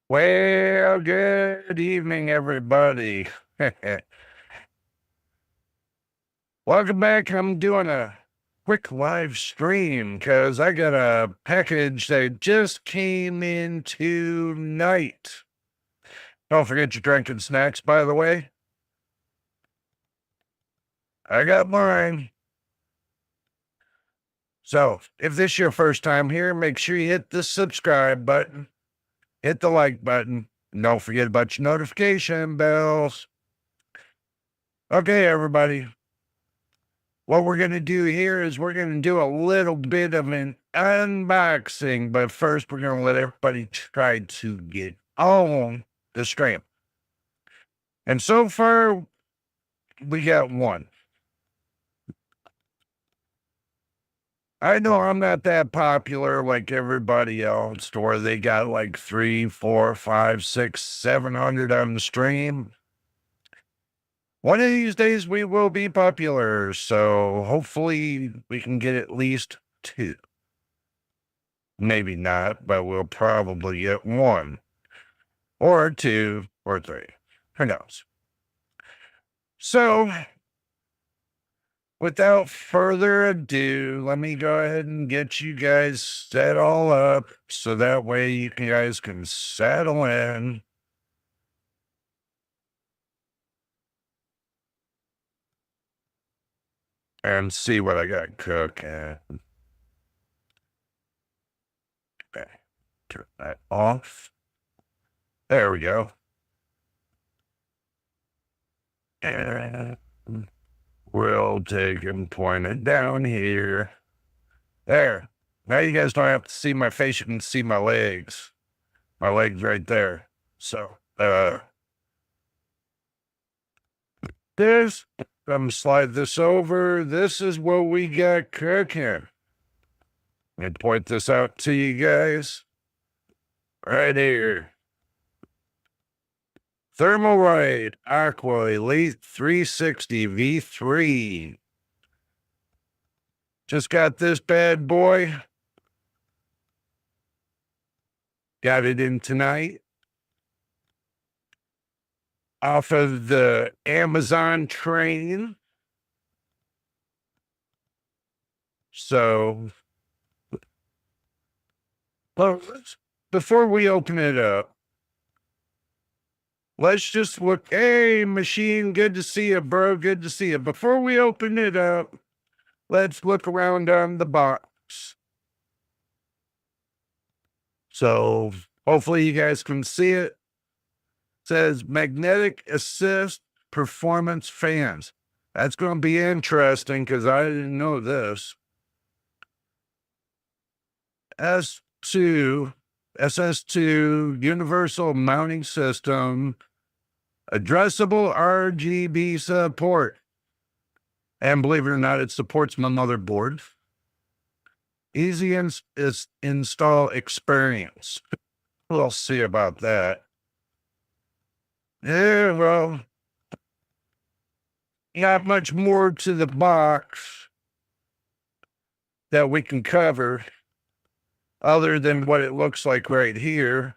Well, good evening, everybody. Welcome back. I'm doing a quick live stream because I got a package that just came in tonight. Don't forget your drinking snacks, by the way. I got mine. So, if this is your first time here, make sure you hit the subscribe button, hit the like button, and don't forget about your notification bells. Okay, everybody. What we're going to do here is we're going to do a little bit of an unboxing, but first we're going to let everybody try to get on the stream. And so far, we got one. I know I'm not that popular like everybody else, where they got like 3, 4, 5, 6, 700 on the stream. One of these days we will be popular, so hopefully we can get at least 2. Maybe not, but we'll probably get 1 or 2 or 3. Who knows? So, without further ado, let me go ahead and get you guys set all up so that way you guys can settle in. And see what I got cooking. Okay, turn that off. There we go. And we'll take and point it down here. There. Now you guys don't have to see my face. You can see my legs. My legs right there. So, this, I'm slide this over. This is what we got cooking. And point this out to you guys. Right here. Thermalright Aqua Elite 360 V3. Just got this bad boy. Got it in tonight. Off of the Amazon train. So, well, before we open it up, let's just look. Hey, machine, good to see you, bro. Good to see you. Before we open it up, let's look around on the box. So hopefully you guys can see it. It says magnetic assist performance fans. That's going to be interesting because I didn't know this. S2, SS2 universal mounting system, addressable RGB support. And believe it or not, it supports my motherboard. Easy install experience. We'll see about that. Yeah, well, not much more to the box that we can cover other than what it looks like right here.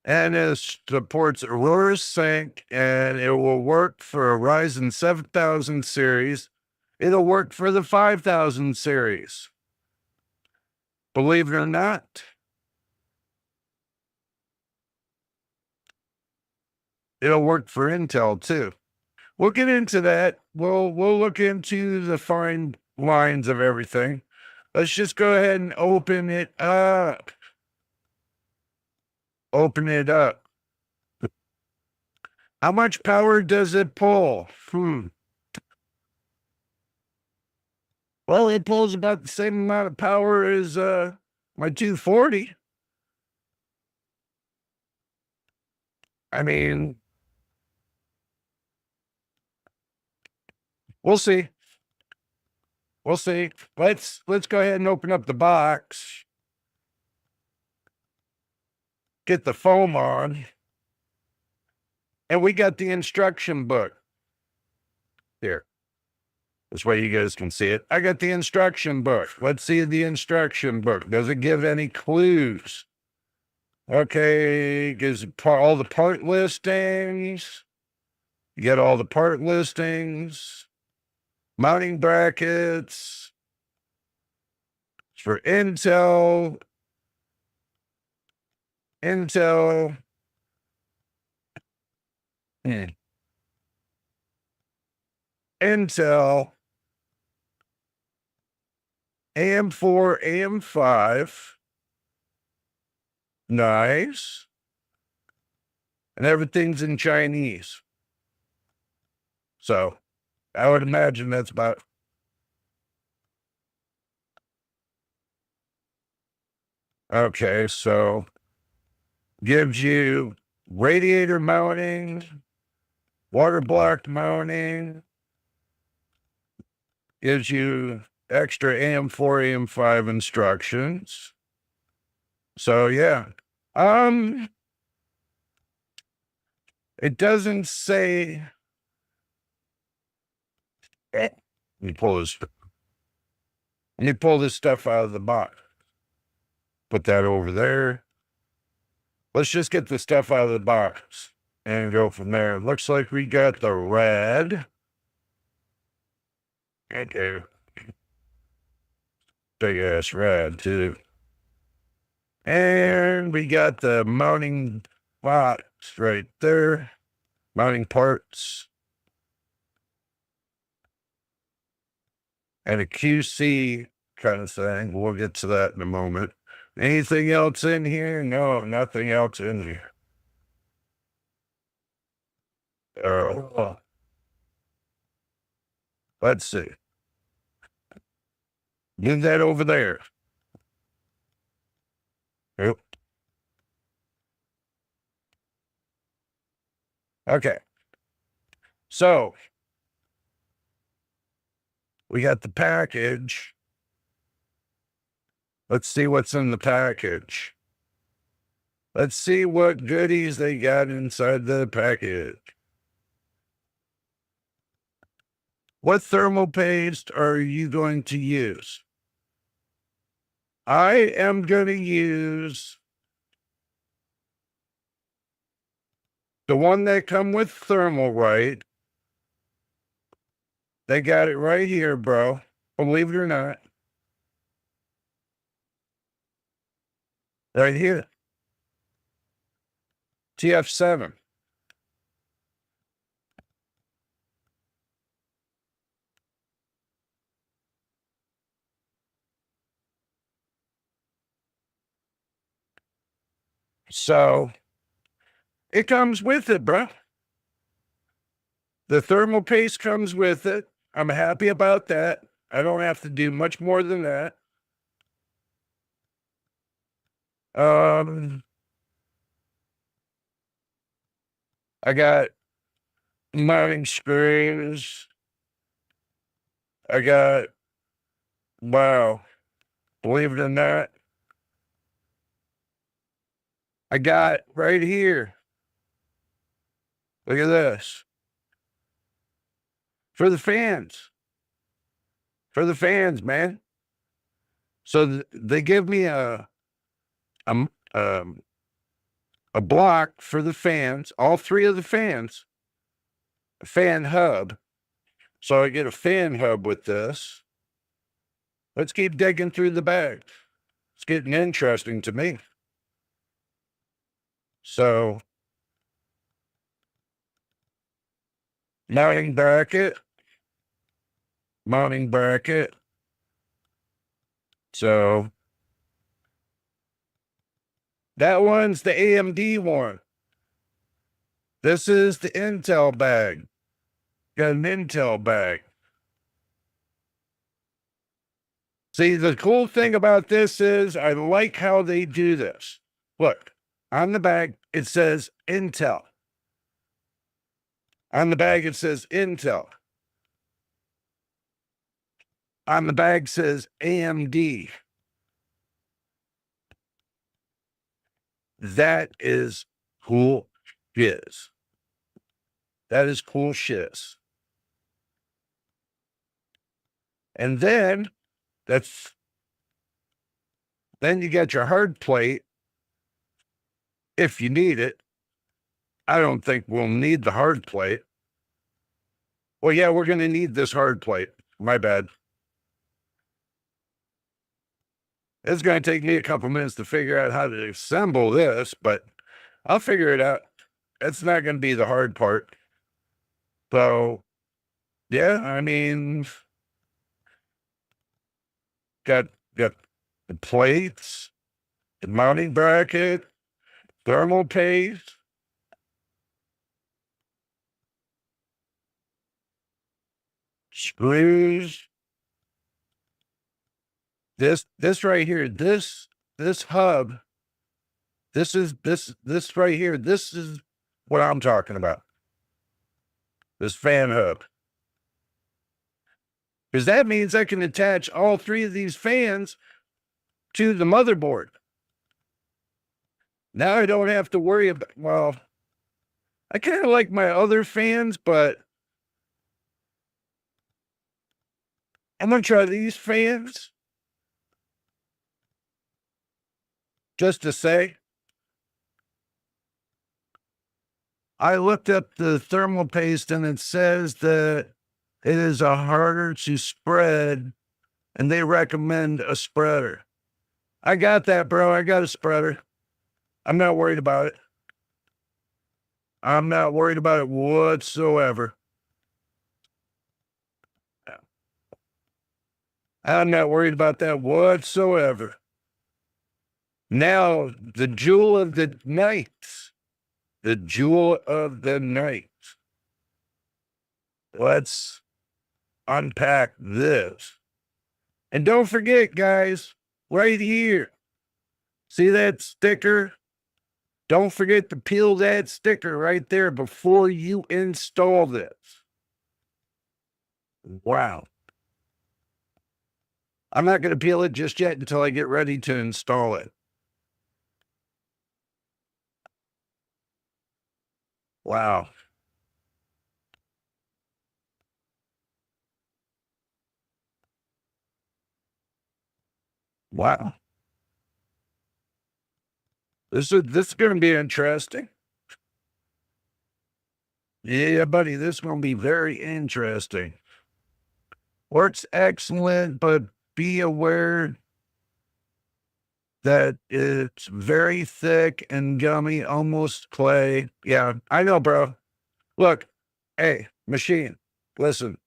And it supports Aurora Sync, and it will work for a Ryzen 7000 series. It'll work for the 5000 series. Believe it or not, it'll work for Intel too. We'll get into that. We'll look into the fine lines of everything. Let's just go ahead and open it up. Open it up. How much power does it pull? Well, it pulls about the same amount of power as my 240. I mean, we'll see. We'll see. Let's go ahead and open up the box. Get the foam on. And we got the instruction book. Here. This way you guys can see it. I got the instruction book. Let's see the instruction book. Does it give any clues? Okay, gives all the part listings. You get all the part listings. Mounting brackets. It's for Intel. Intel. Intel. AM4, AM5. Nice. And everything's in Chinese. So I would imagine that's about. Okay, so gives you radiator mounting, water block mounting, gives you extra AM4, AM5 instructions. So yeah. It doesn't say. Let me pull this stuff out of the box. Put that over there. Let's just get the stuff out of the box and go from there. Looks like we got the red. Okay. Big ass red too. And we got the mounting box right there. Mounting parts. And a QC kind of thing. We'll get to that in a moment. Anything else in here? No, nothing else in here. Let's see. Give that over there. Yep. Okay. So we got the package. Let's see what's in the package. Let's see what goodies they got inside the package. What thermal paste are you going to use? I am going to use the one that come with thermal, right? They got it right here, bro. Believe it or not. Right here. TF7. So it comes with it, bro. The thermal paste comes with it. I'm happy about that. I don't have to do much more than that. I got mounting screws. I got, wow, believe it or not, I got right here. Look at this. For the fans. For the fans, man. So they give me um, a block for the fans, all three of the fans, a fan hub. So I get a fan hub with this. Let's keep digging through the bag. It's getting interesting to me. So, mounting bracket. So, that one's the AMD one. This is the Intel bag. Got an Intel bag. See, the cool thing about this is I like how they do this. Look, on the bag, it says Intel. On the bag, it says Intel. On the bag says AMD. That is cool shiz. That is cool shiz. And then then you get your hard plate if you need it. I don't think we'll need the hard plate. Well, yeah, we're going to need this hard plate. My bad. It's going to take me a couple minutes to figure out how to assemble this, but I'll figure it out. It's not going to be the hard part. So, yeah, I mean, got the plates, the mounting bracket, thermal paste, screws. This right here, this hub, this right here, this is what I'm talking about. This fan hub. Because that means I can attach all three of these fans to the motherboard. Now I don't have to worry about, well, I kind of like my other fans, but I'm going to try these fans just to say. I looked up the thermal paste and it says that it is a harder to spread and they recommend a spreader. I got that, bro. I got a spreader. I'm not worried about it. I'm not worried about it whatsoever. I'm not worried about that whatsoever. Now, the jewel of the night. The jewel of the night. Let's unpack this. And don't forget, guys, right here. See that sticker? Don't forget to peel that sticker right there before you install this. Wow. I'm not going to peel it just yet until I get ready to install it. Wow. Wow. This is going to be interesting. Yeah, buddy, this is going to be very interesting. Works excellent, but be aware that it's very thick and gummy, almost clay. Yeah, I know, bro. Look, hey, machine, listen,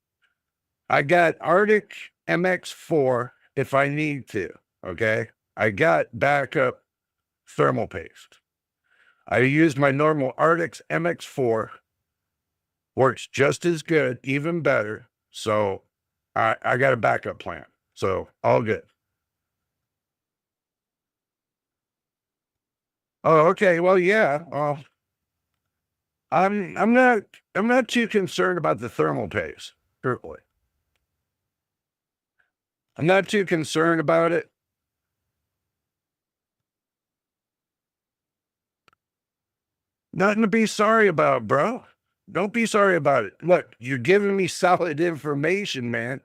I got Arctic MX4 if I need to, okay? I got backup thermal paste. I use my normal Arctic MX4, works just as good, even better. So I got a backup plan. So all good. Oh, okay. Well, yeah. Well, I'm not I'm not too concerned about the thermal paste, truthfully. I'm not too concerned about it. Nothing to be sorry about, bro. Don't be sorry about it. Look, you're giving me solid information, man.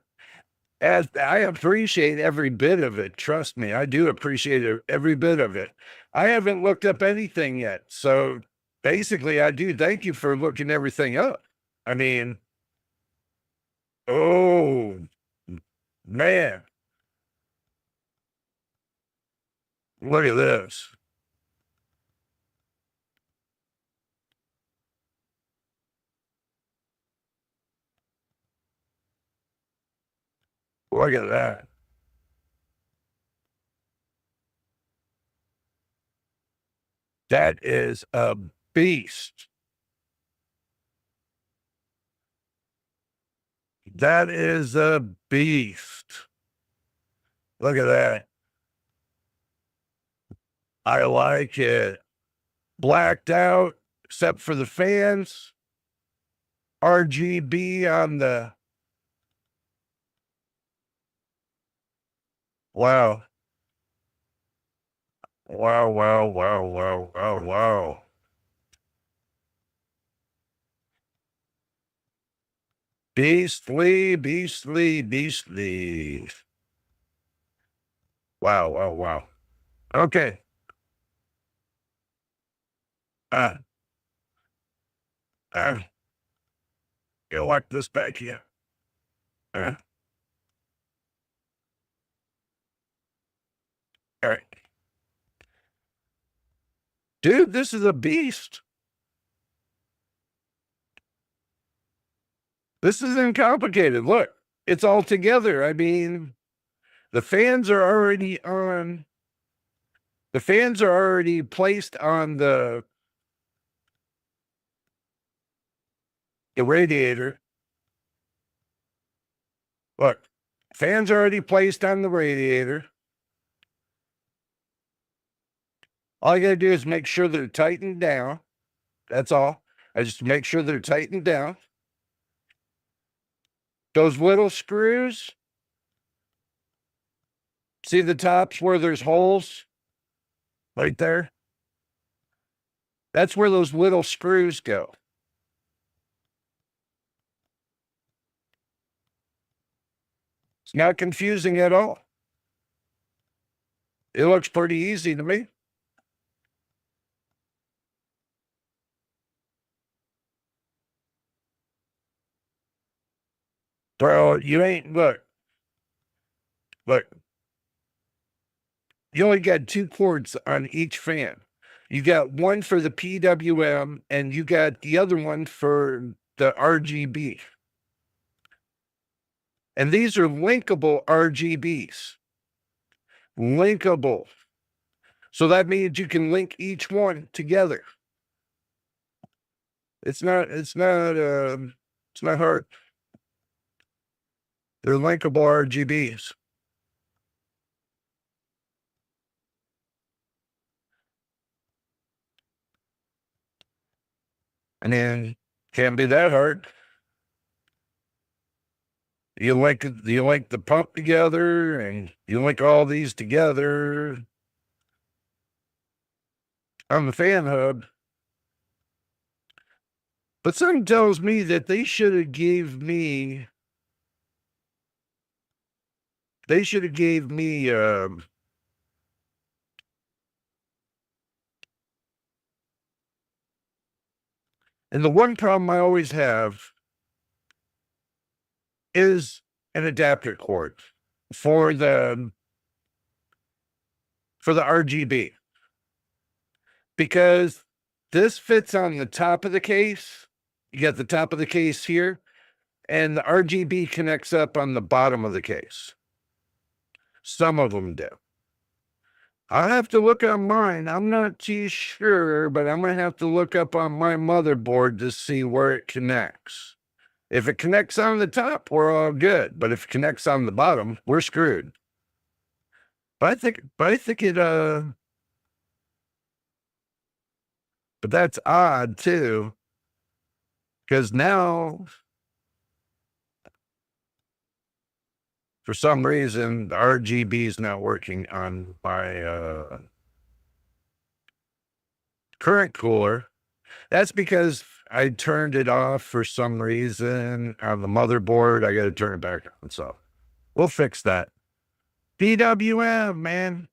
As I appreciate every bit of it. Trust me, I do appreciate every bit of it. I haven't looked up anything yet. So basically, I do thank you for looking everything up. I mean, oh, man, look at this. Look at that. That is a beast. That is a beast. Look at that. I like it. Blacked out, except for the fans. RGB on the. Wow. Wow, wow, wow, wow, wow, wow. Beastly, beastly, beastly. Wow, wow, wow. Okay. Uh, uh, you like this back here? Uh, all right. Dude, this is a beast. This isn't complicated. Look, it's all together. I mean, the fans are already on. The fans are already placed on the radiator. Look, fans are already placed on the radiator. All you gotta do is make sure they're tightened down. That's all. I just make sure they're tightened down. Those little screws, see the tops where there's holes right there? That's where those little screws go. It's not confusing at all. It looks pretty easy to me. Bro, you ain't, look, you only got two cords on each fan. You got one for the PWM and you got the other one for the RGB. And these are linkable RGBs. Linkable. So that means you can link each one together. It's not hard. They're linkable RGBs. And then can't be that hard. You link the pump together and you link all these together on the fan hub. But something tells me that they should have gave me and the one problem I always have is an adapter cord for for the RGB, because this fits on the top of the case. You got the top of the case here, and the RGB connects up on the bottom of the case. Some of them do. I'll have to look on mine. I'm not too sure, but I'm going to have to look up on my motherboard to see where it connects. If it connects on the top, we're all good. But if it connects on the bottom, we're screwed. But I think it, but that's odd too, because now, for some reason, the RGB is not working on my current cooler. That's because I turned it off for some reason on the motherboard. I got to turn it back on. So we'll fix that. PWM, man.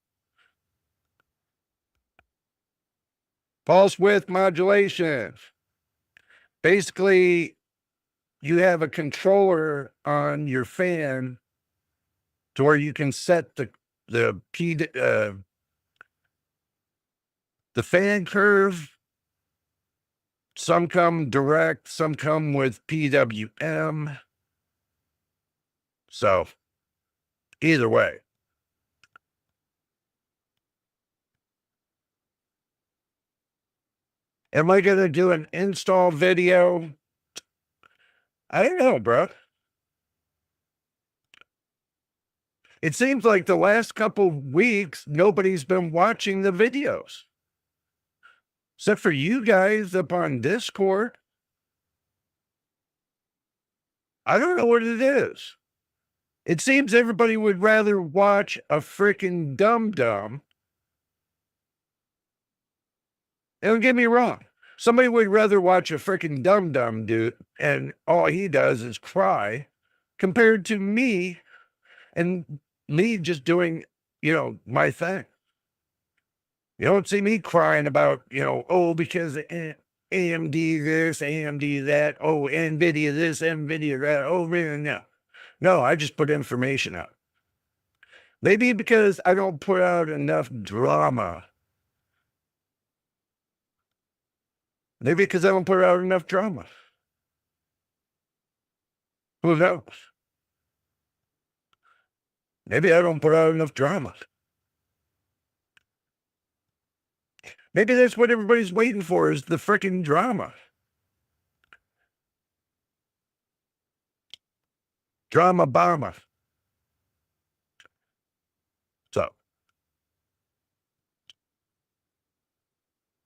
Pulse width modulation. Basically, you have a controller on your fan to where you can set the fan curve. Some come direct, some come with PWM. So either way. Am I going to do an install video? I don't know, bro. It seems like the last couple weeks, nobody's been watching the videos. Except for you guys up on Discord. I don't know what it is. It seems everybody would rather watch a freaking dum-dum. Don't get me wrong. Somebody would rather watch a freaking dum-dum dude, and all he does is cry, compared to me and me just doing, my thing. You don't see me crying about, oh, because AMD this, AMD that, oh, NVIDIA this, NVIDIA that. Oh, really? No. No, I just put information out. Maybe because I don't put out enough drama. Maybe because I don't put out enough drama. Who knows? Maybe I don't put out enough drama. Maybe that's what everybody's waiting for, is the freaking drama. Drama bomber. So,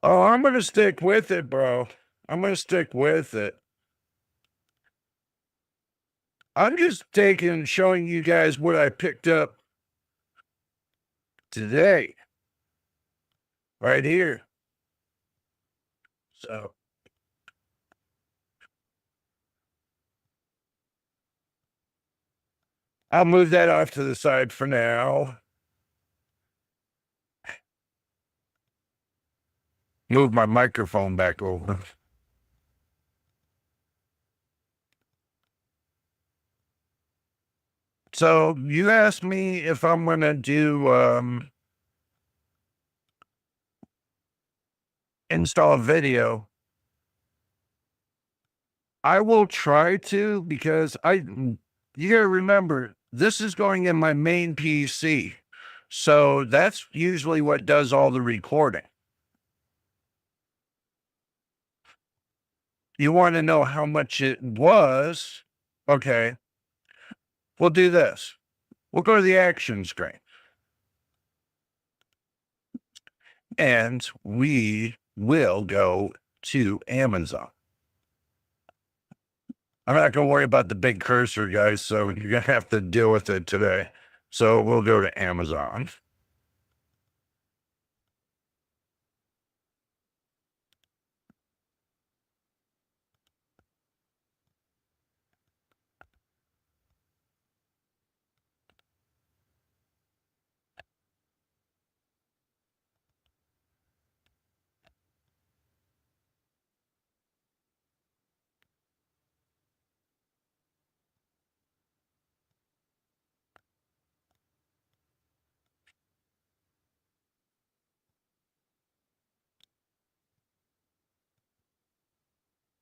oh, I'm going to stick with it, bro. I'm going to stick with it. I'm just showing you guys what I picked up today. Right here. So, I'll move that off to the side for now. Move my microphone back over. So you asked me if I'm going to do install a video. I will try to, because you gotta remember, this is going in my main PC. So that's usually what does all the recording. You want to know how much it was? Okay. We'll do this. We'll go to the action screen. And we will go to Amazon. I'm not going to worry about the big cursor, guys, so you're going to have to deal with it today. So we'll go to Amazon.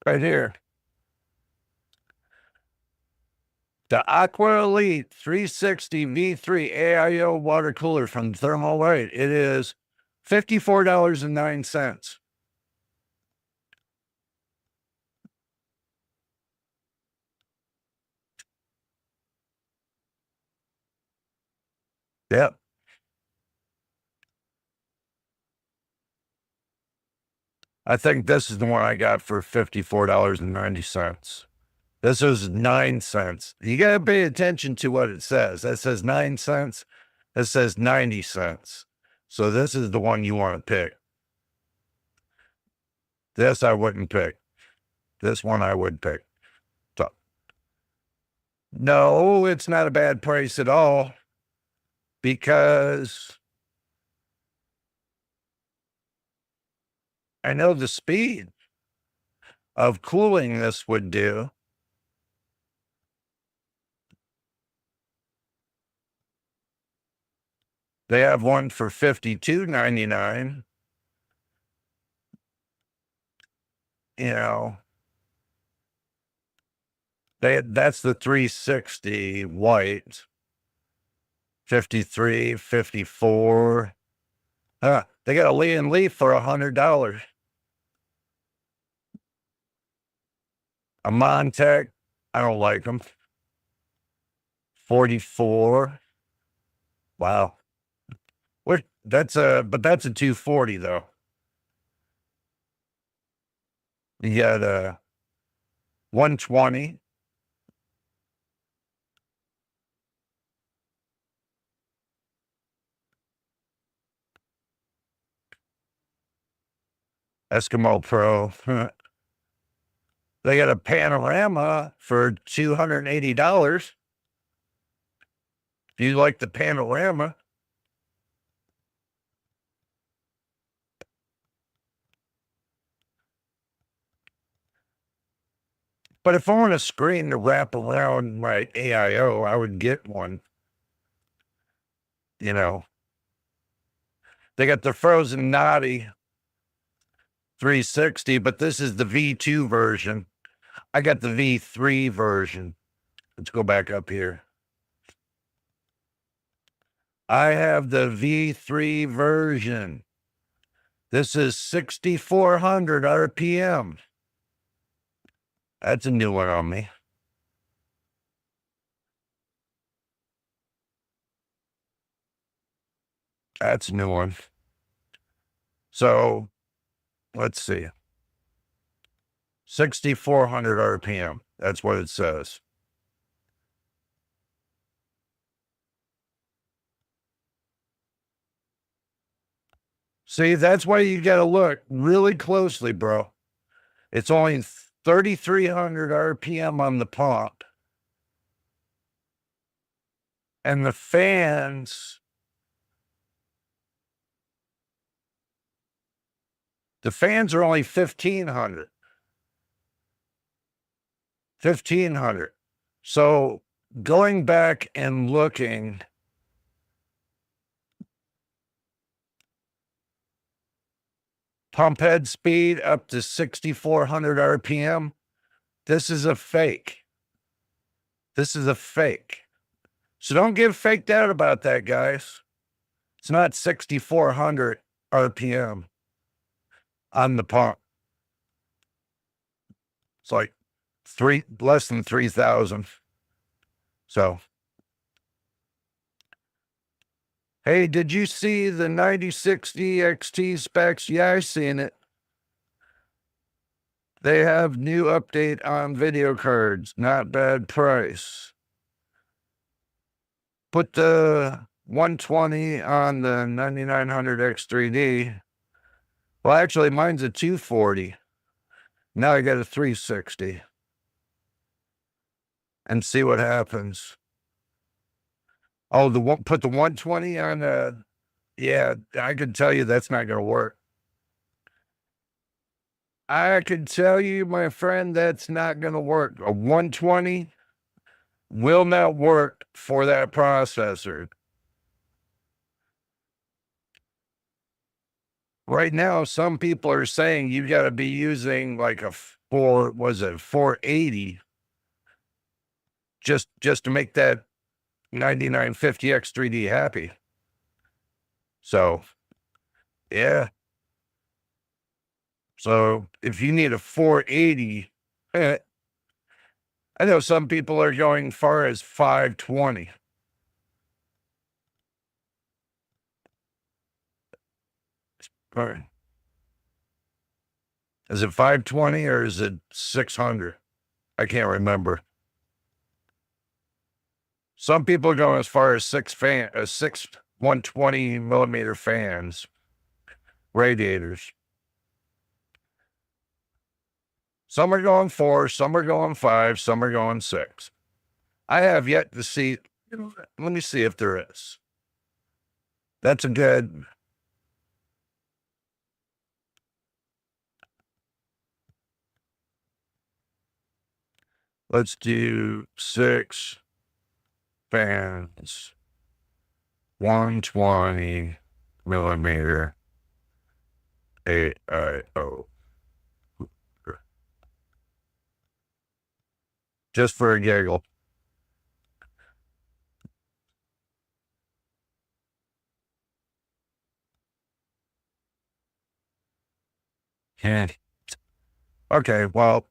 right here. The Aqua Elite 360 V3 AIO water cooler from Thermalite. It is $54.09. Yep. I think this is the one I got for $54.90. This is 9 cents. You got to pay attention to what it says. That says 9 cents. That says 90 cents. So this is the one you want to pick. This I wouldn't pick. This one I would pick. So, no, it's not a bad price at all because I know the speed of cooling this would do. They have one for $52.99. You know, that's the 360 white. 53, 54. They got a Lee and Leaf for $100. A Montec, I don't like them. 44. Wow. But that's a 240 though. You got a 120. Eskimo Pro. They got a Panorama for $280. If you like the Panorama. But if I want a screen to wrap around my AIO, I would get one. You know, they got the Frozen Naughty 360, but this is the V2 version. I got the V3 version. Let's go back up here. I have the V3 version. This is 6,400 RPM. That's a new one on me. That's a new one. So let's see. 6,400 RPM. That's what it says. See, that's why you got to look really closely, bro. It's only 3,300 RPM on the pump. And the fans, are only 1,500. 1,500. So going back and looking, pump head speed up to 6,400 RPM. This is a fake. This is a fake. So don't get faked out about that, guys. It's not 6,400 RPM on the pump. It's like less than 3,000. So, hey, did you see the 9060 XT specs? Yeah, I seen it. They have new update on video cards. Not bad price. Put the 120 on the 9900 X3D. Well, actually, mine's a 240. Now I got a 360. And see what happens. Oh, put the 120 on the, yeah, I can tell you that's not going to work. I can tell you, my friend, that's not going to work. A 120 will not work for that processor. Right now, some people are saying you got to be using like 480 just to make that 9950X 3D happy. So, yeah. So if you need a 480, I know some people are going far as 520. Or is it 520 or is it 600? I can't remember. Some people go as far as six 120 millimeter fans, radiators. Some are going 4, some are going 5, some are going 6. I have yet to see. Let me see if there is. That's a good. Let's do 6 fans, 120 millimeter AIO. Just for a giggle. Yeah. Okay, well,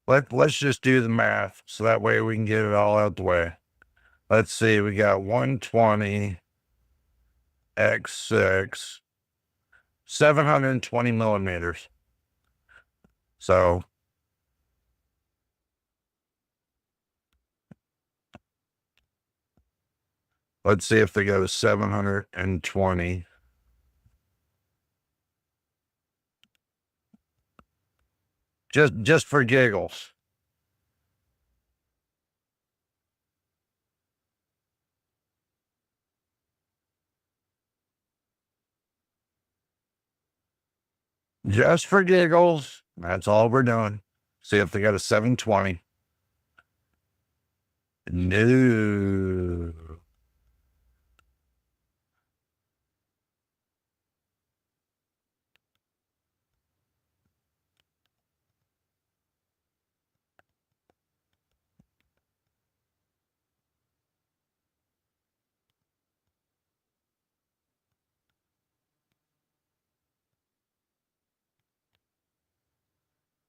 let's just do the math so that way we can get it all out the way. Let's see, we got 120 x 6, 720 millimeters. So let's see if they go to 720. Just for giggles. Just for giggles. That's all we're doing. See if they got a 720. No.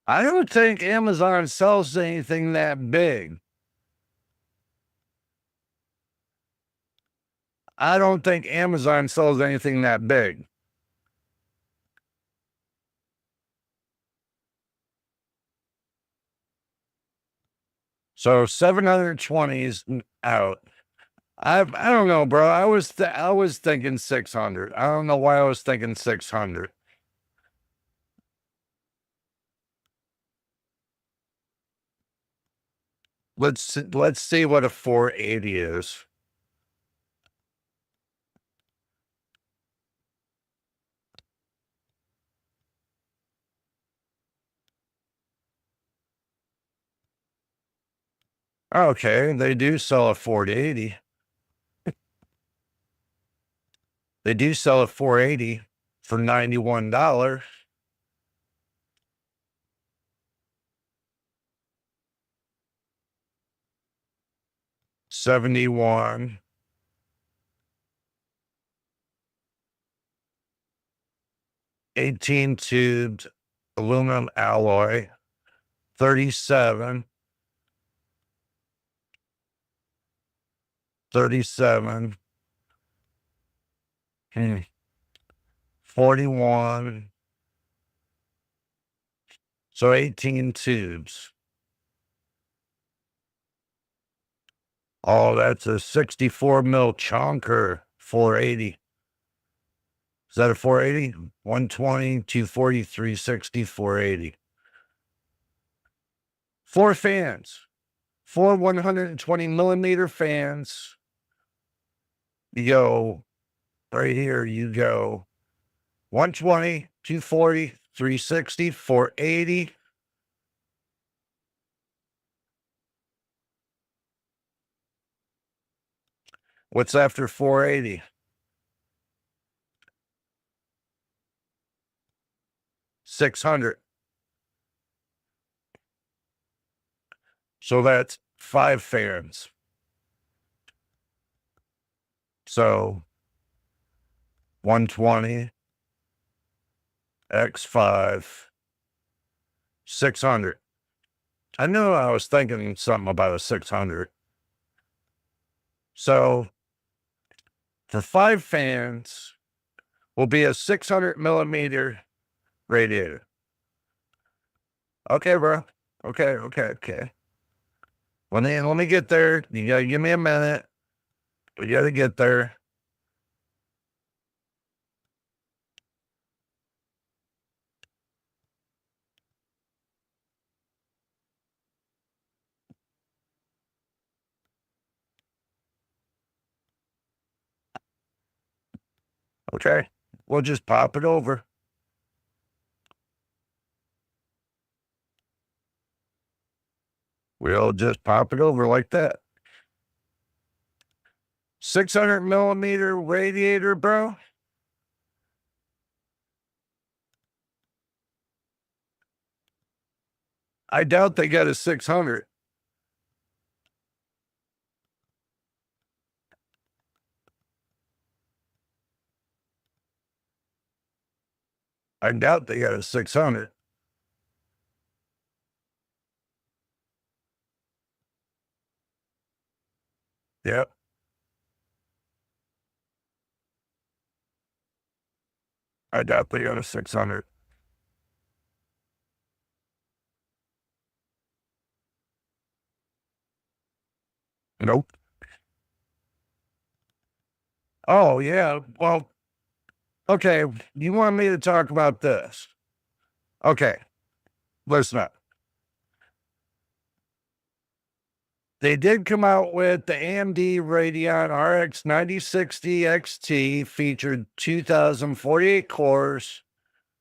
I don't think Amazon sells anything that big. I don't think Amazon sells anything that big. So 720 is out. I don't know, bro. I was thinking 600. I don't know why I was thinking 600. Let's see what a 480 is. Okay, they do sell a 480. They do sell a 480 for $91. 71. 18 tubed aluminum alloy. 37. 37. 41. So 18 tubes. Oh, that's a 64 mil chonker 480. Is that a 480? 120, 240, 360, 480. 4 fans. 4 120 millimeter fans. You go right here, you go 120, 240, 360, 480. What's after 480? 600. So that's 5 fans. So 120 x 5, 600. I knew I was thinking something about a 600. So the 5 fans will be a 600 millimeter radiator. Okay, bro. Okay. Let me get there. You gotta give me a minute. We gotta get there. Okay. We'll just pop it over. We'll just pop it over like that. 600 millimeter radiator, bro. I doubt they got a 600. I doubt they got a 600. Yep. I doubt they got a 600. Nope. Oh, yeah. Well, okay. You want me to talk about this? Okay. Listen up. They did come out with the AMD Radeon RX 9060 XT, featured 2048 cores,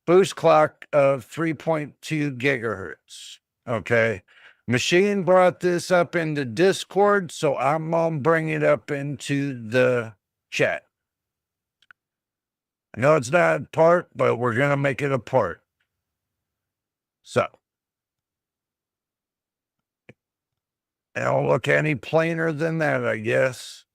boost clock of 3.2 gigahertz. Okay. Machine brought this up into Discord, so I'm going to bring it up into the chat. I know it's not a part, but we're going to make it a part. So, it don't look any plainer than that, I guess.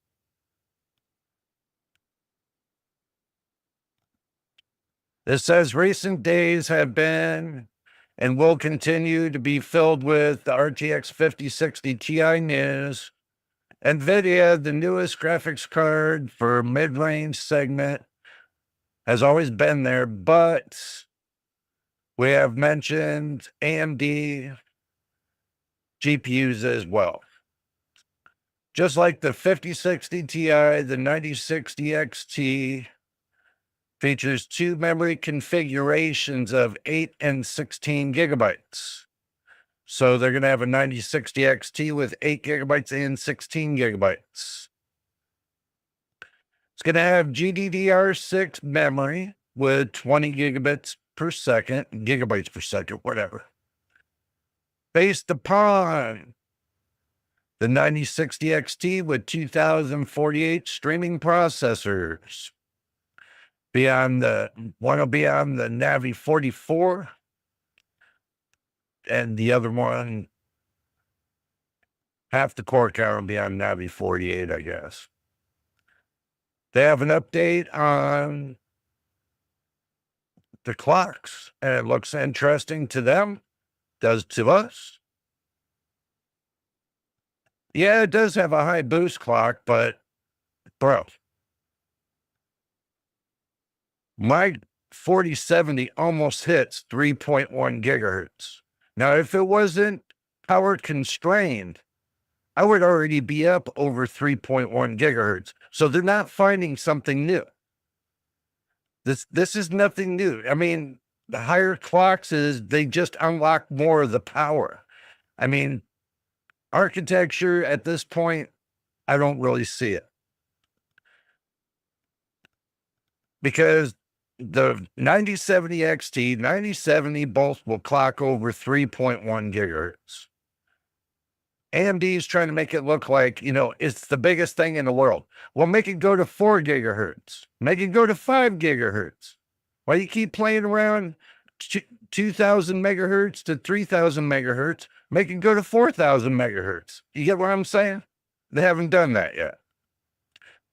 This says recent days have been and will continue to be filled with the RTX 5060 Ti news. NVIDIA, the newest graphics card for mid-range segment, has always been there, but we have mentioned AMD GPUs as well. Just like the 5060 Ti, the 9060 XT features 2 memory configurations of 8 and 16 gigabytes. So they're going to have a 9060 XT with 8 gigabytes and 16 gigabytes. It's going to have GDDR6 memory with 20 gigabytes per second, whatever. Based upon the 9060 XT with 2048 streaming processors. One will be on the Navi 44, and the other one, half the core count will be on Navi 48, I guess. They have an update on the clocks, and it looks interesting to them, does to us. Yeah, it does have a high boost clock, but bro, my 4070 almost hits 3.1 gigahertz. Now, if it wasn't power constrained, I would already be up over 3.1 gigahertz. So they're not finding something new. This is nothing new. I mean, the higher clocks they just unlock more of the power. I mean, architecture at this point, I don't really see it. Because the 9070 XT, 9070 both will clock over 3.1 gigahertz. AMD is trying to make it look like, it's the biggest thing in the world. Well, make it go to 4 gigahertz. Make it go to 5 gigahertz. Why you keep playing around 2,000 megahertz to 3,000 megahertz, make it go to 4,000 megahertz. You get what I'm saying? They haven't done that yet.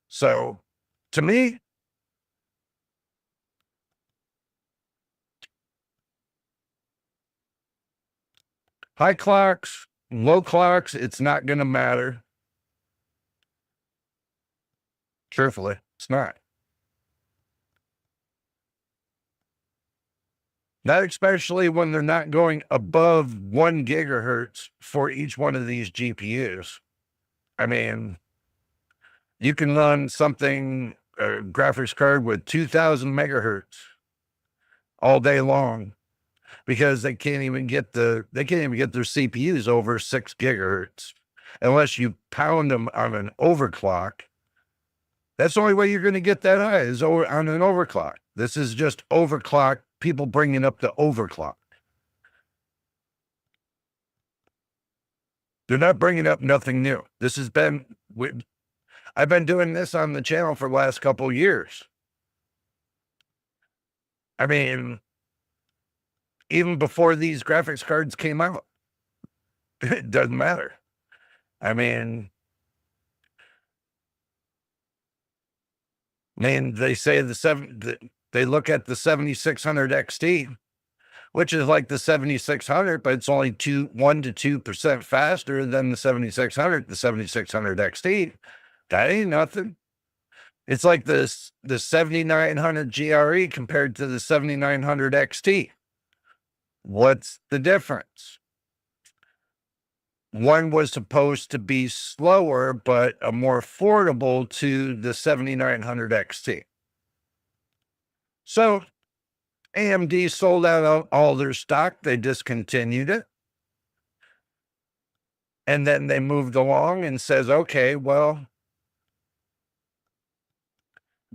So, to me, high clocks, low clocks, it's not going to matter. Truthfully, it's not. Not especially when they're not going above 1 gigahertz for each one of these GPUs. I mean, you can run something, a graphics card with 2,000 megahertz all day long because they can't even get their CPUs over 6 gigahertz unless you pound them on an overclock. That's the only way you're going to get that high is on an overclock. This is just overclock, people bringing up the overclock. They're not bringing up nothing new. This has been, I've been doing this on the channel for the last couple of years. I mean, even before these graphics cards came out, it doesn't matter. I mean, they say they look at the 7600 XT, which is like the 7600, but it's only 1 to 2% faster than the 7600. The 7600 XT, that ain't nothing. It's like the 7900 GRE compared to the 7900 XT. What's the difference? One was supposed to be slower, but more affordable to the 7900 XT. So AMD sold out all their stock. They discontinued it. And then they moved along and says, okay, well,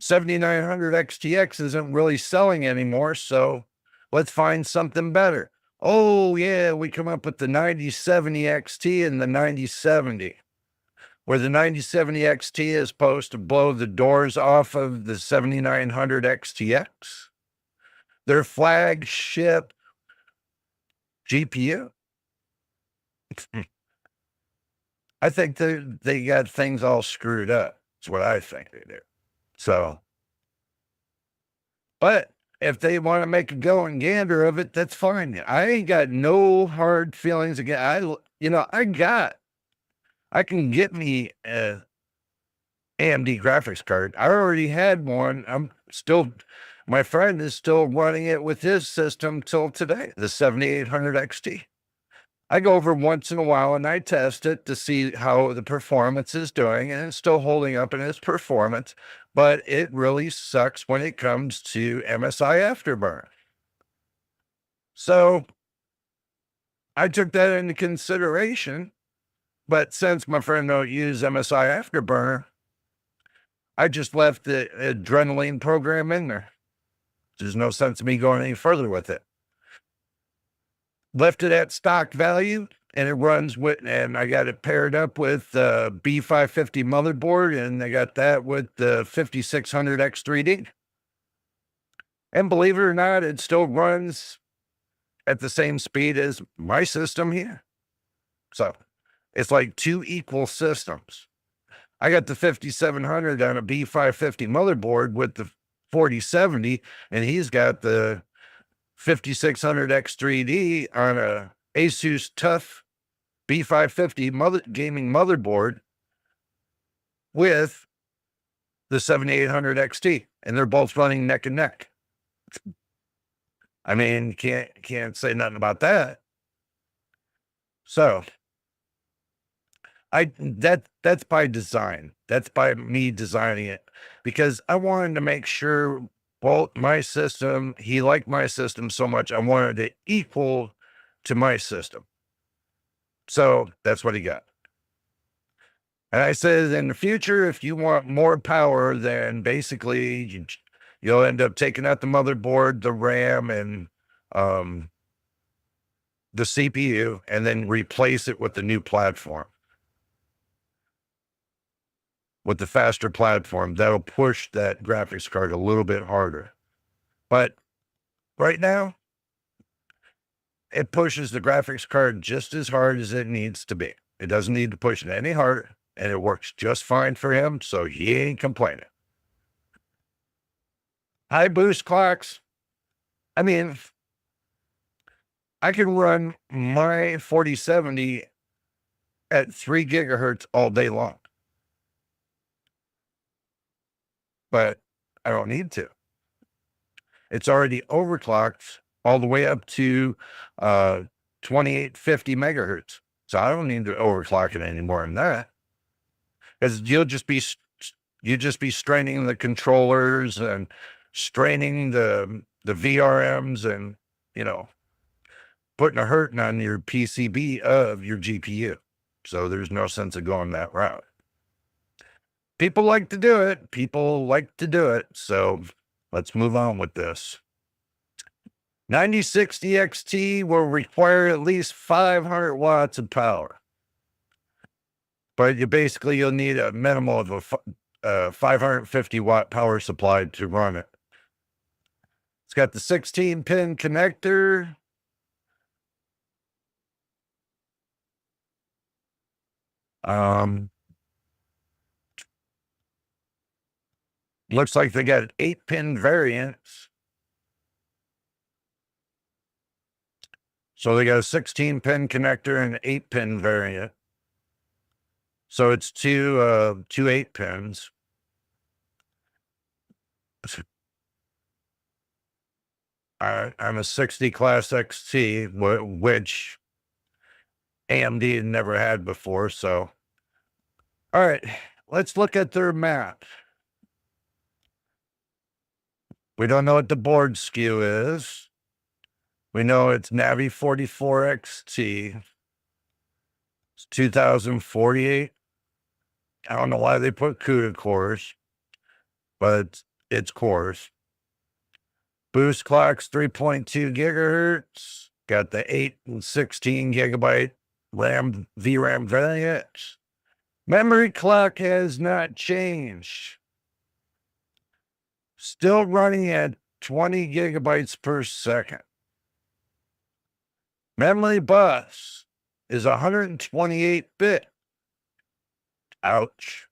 7900 XTX isn't really selling anymore, so let's find something better. Oh, yeah, we come up with the 9070 XT and the 9070, where the 9070 XT is supposed to blow the doors off of the 7900 XTX, their flagship GPU. I think they got things all screwed up. That's what I think they do. So, but if they want to make a go and gander of it, that's fine. I ain't got no hard feelings again. I can get me a AMD graphics card. I already had one. My friend is still running it with his system till today, the 7800 XT. I go over once in a while and I test it to see how the performance is doing, and it's still holding up in its performance, but it really sucks when it comes to MSI Afterburner. So I took that into consideration, but since my friend don't use MSI Afterburner, I just left the adrenaline program in there. There's no sense in me going any further with it. Left it at stock value, and it runs with, and I got it paired up with the B550 motherboard, and I got that with the 5600 X3D. And believe it or not, it still runs at the same speed as my system here. So it's like two equal systems. I got the 5700 on a B550 motherboard with the 4070, and he's got the 5600 X3D on a Asus TUF B550 gaming motherboard with the 7800 XT, and they're both running neck and neck. I mean, can't say nothing about that. So that's by design. That's by me designing it, because I wanted to make sure both my system, he liked my system so much, I wanted it equal to my system. So that's what he got. And I said, in the future, if you want more power, then basically you'll end up taking out the motherboard, the RAM, and the CPU, and then replace it with the new platform, with the faster platform. That'll push that graphics card a little bit harder. But right now, it pushes the graphics card just as hard as it needs to be. It doesn't need to push it any harder, and it works just fine for him, so he ain't complaining. High boost clocks. I mean, I can run my 4070 at 3 gigahertz all day long, but I don't need to. It's already overclocked all the way up to 2850 megahertz. So I don't need to overclock it any more than that, because you just be straining the controllers and straining the VRMs and, you know, putting a hurting on your PCB of your GPU. So there's no sense of going that route. People like to do it. People like to do it. So let's move on with this. 9060 XT will require at least 500 watts of power. But you'll need a minimum of a 550 watt power supply to run it. It's got the 16 pin connector. Looks like they got 8-pin variants. So they got a 16-pin connector and an 8-pin variant. So it's two 8-pins. I'm a 60 class XT, which AMD never had before. So, all right, let's look at their map. We don't know what the board skew is. We know it's Navi 44 XT. It's 2048. I don't know why they put CUDA cores, but it's cores. Boost clock's 3.2 gigahertz. Got the 8 and 16 gigabyte VRAM variants. Memory clock has not changed. Still running at 20 gigabytes per second. Memory bus is 128-bit. Ouch.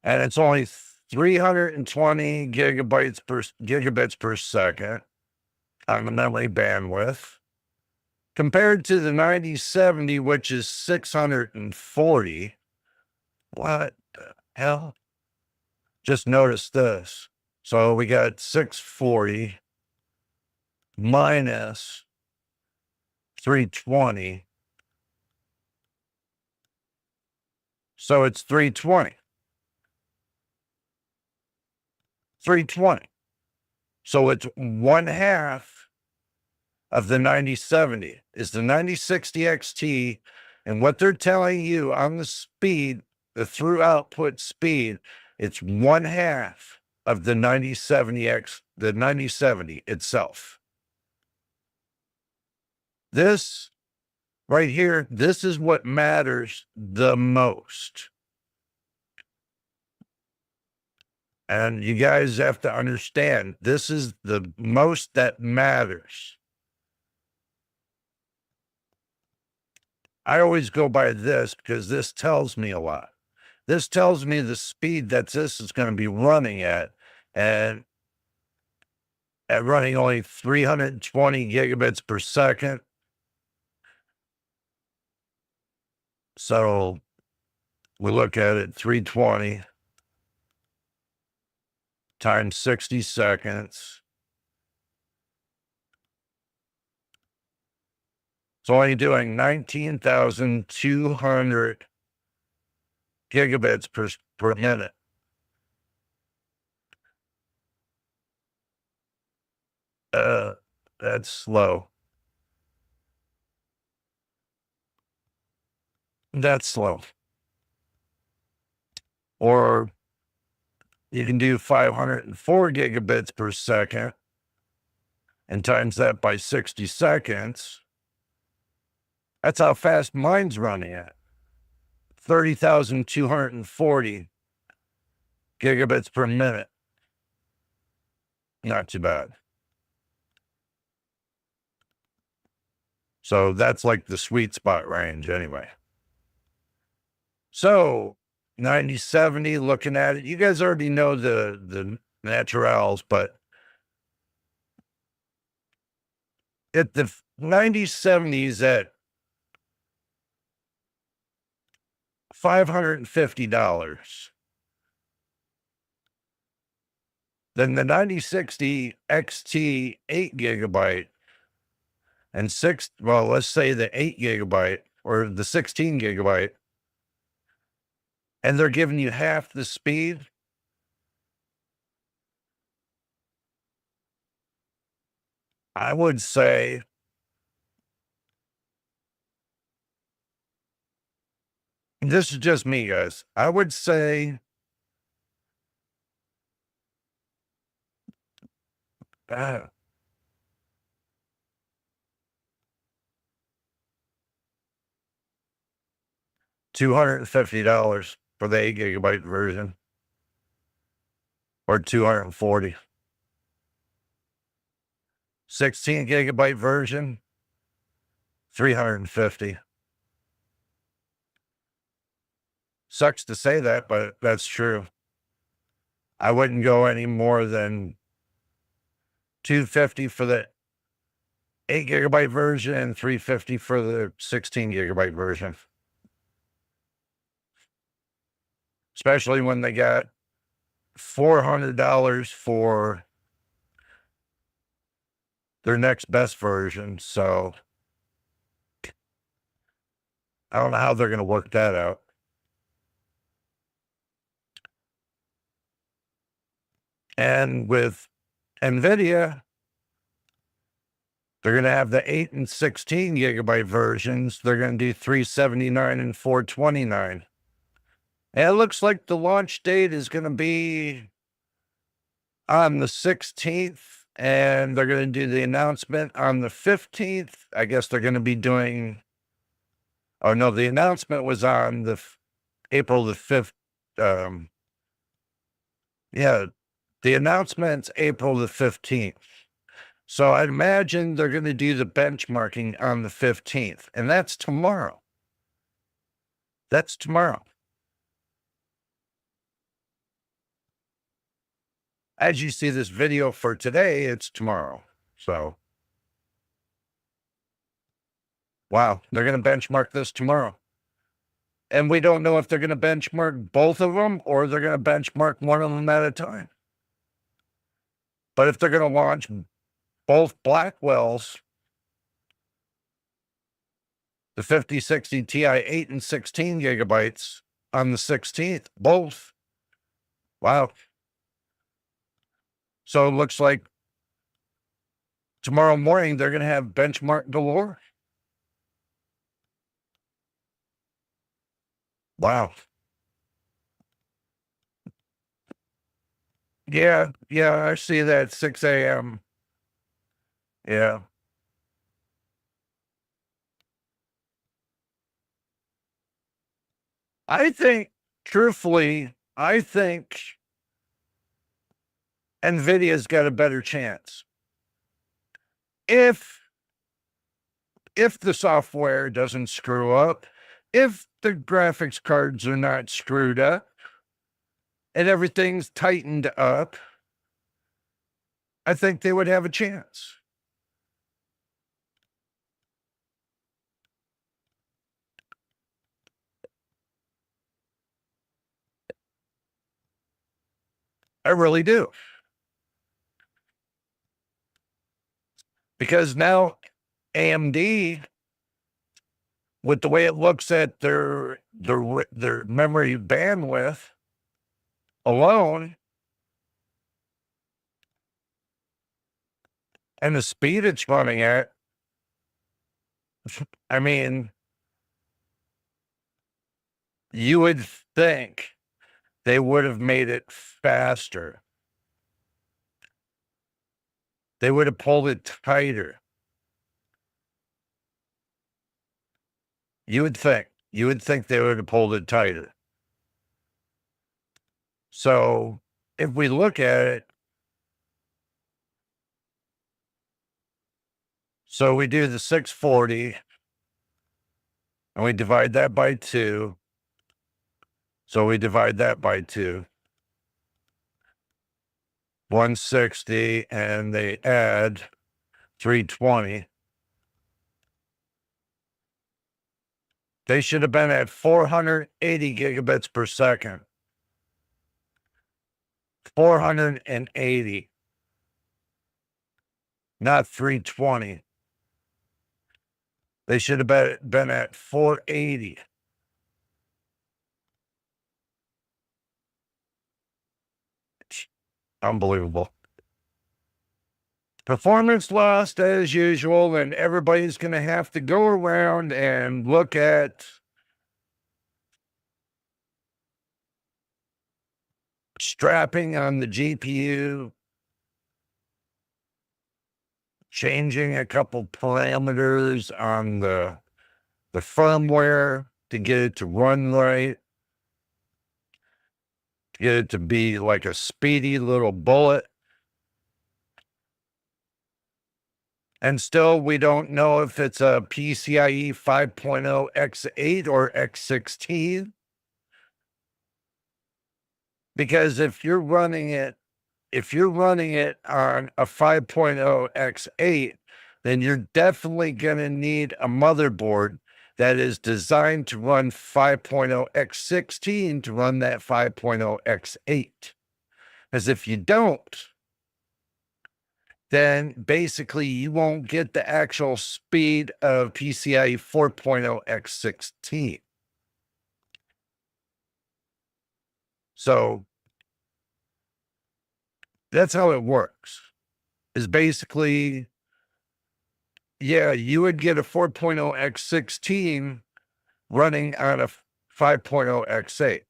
And it's only 320 gigabits per second on the memory bandwidth, compared to the 9070, which is 640. What the hell? Just notice this. So we got 640 minus 320. So it's 320. 320. So it's 1/2 of the 9070 is the 9060 XT. And what they're telling you on the speed, the through output speed, it's 1/2 of the 9070 itself. This right here, this is what matters the most. And you guys have to understand, this is the most that matters. I always go by this because this tells me a lot. This tells me the speed that this is going to be running at, and at running only 320 gigabits per second. So we look at it, 320 times 60 seconds. It's only doing 19,200 gigabits per minute. That's slow. That's slow. Or you can do 504 gigabits per second and times that by 60 seconds. That's how fast mine's running at. 30,240 gigabits per minute. Not too bad. So that's like the sweet spot range anyway. So 9070, looking at it, you guys already know the naturals, but at the 9070s at $550, then the 9060 XT 8 gigabyte and let's say the 8 gigabyte or the 16 gigabyte, and they're giving you half the speed. I would say this is just me, guys. I would say uh, $250 for the 8 gigabyte version, or 240. 16 gigabyte version, 350. Sucks to say that, but that's true. I wouldn't go any more than 250 for the 8 gigabyte version and 350 for the 16 gigabyte version. Especially when they got $400 for their next best version. So I don't know how they're going to work that out. And with NVIDIA, they're going to have the 8 and 16 gigabyte versions. They're going to do 379 and 429. And it looks like the launch date is going to be on the 16th, and they're going to do the announcement on the 15th. I guess they're going to be doing, oh no, the announcement was on the April the 5th. Yeah, the announcement's April the 15th. So I'd imagine they're going to do the benchmarking on the 15th, and that's tomorrow. That's tomorrow. As you see this video for today, it's tomorrow. So, wow, they're going to benchmark this tomorrow. And we don't know if they're going to benchmark both of them or they're going to benchmark one of them at a time. But if they're going to launch both Blackwells, the 5060 Ti 8 and 16 gigabytes on the 16th, both. Wow. So it looks like tomorrow morning they're going to have benchmark galore. Wow. Yeah, I see that 6 a.m. Yeah. I think, truthfully, I think NVIDIA's got a better chance. If the software doesn't screw up, if the graphics cards are not screwed up, and everything's tightened up, I think they would have a chance. I really do. Because now AMD, with the way it looks at their memory bandwidth alone and the speed it's running at, I mean, you would think they would have made it faster. They would have pulled it tighter. You would think they would have pulled it tighter. So if we look at it, So we do the 640 and we divide that by 2. So we divide that by 2. 160 and they add 320. They should have been at 480 gigabits per second. 480, not 320. They should have been at 480. Unbelievable. Performance lost as usual, and everybody's going to have to go around and look at strapping on the GPU, changing a couple parameters on the firmware to get it to run right, to get it to be like a speedy little bullet. And still, we don't know if it's a PCIe 5.0 X8 or X16. Because if you're running it on a 5.0 X8, then you're definitely going to need a motherboard that is designed to run 5.0 X16 to run that 5.0 X8. Because if you don't, then basically you won't get the actual speed of PCIe 4.0 X16. So that's how it works. Is basically, yeah, you would get a 4.0 X16 running on a 5.0 X8.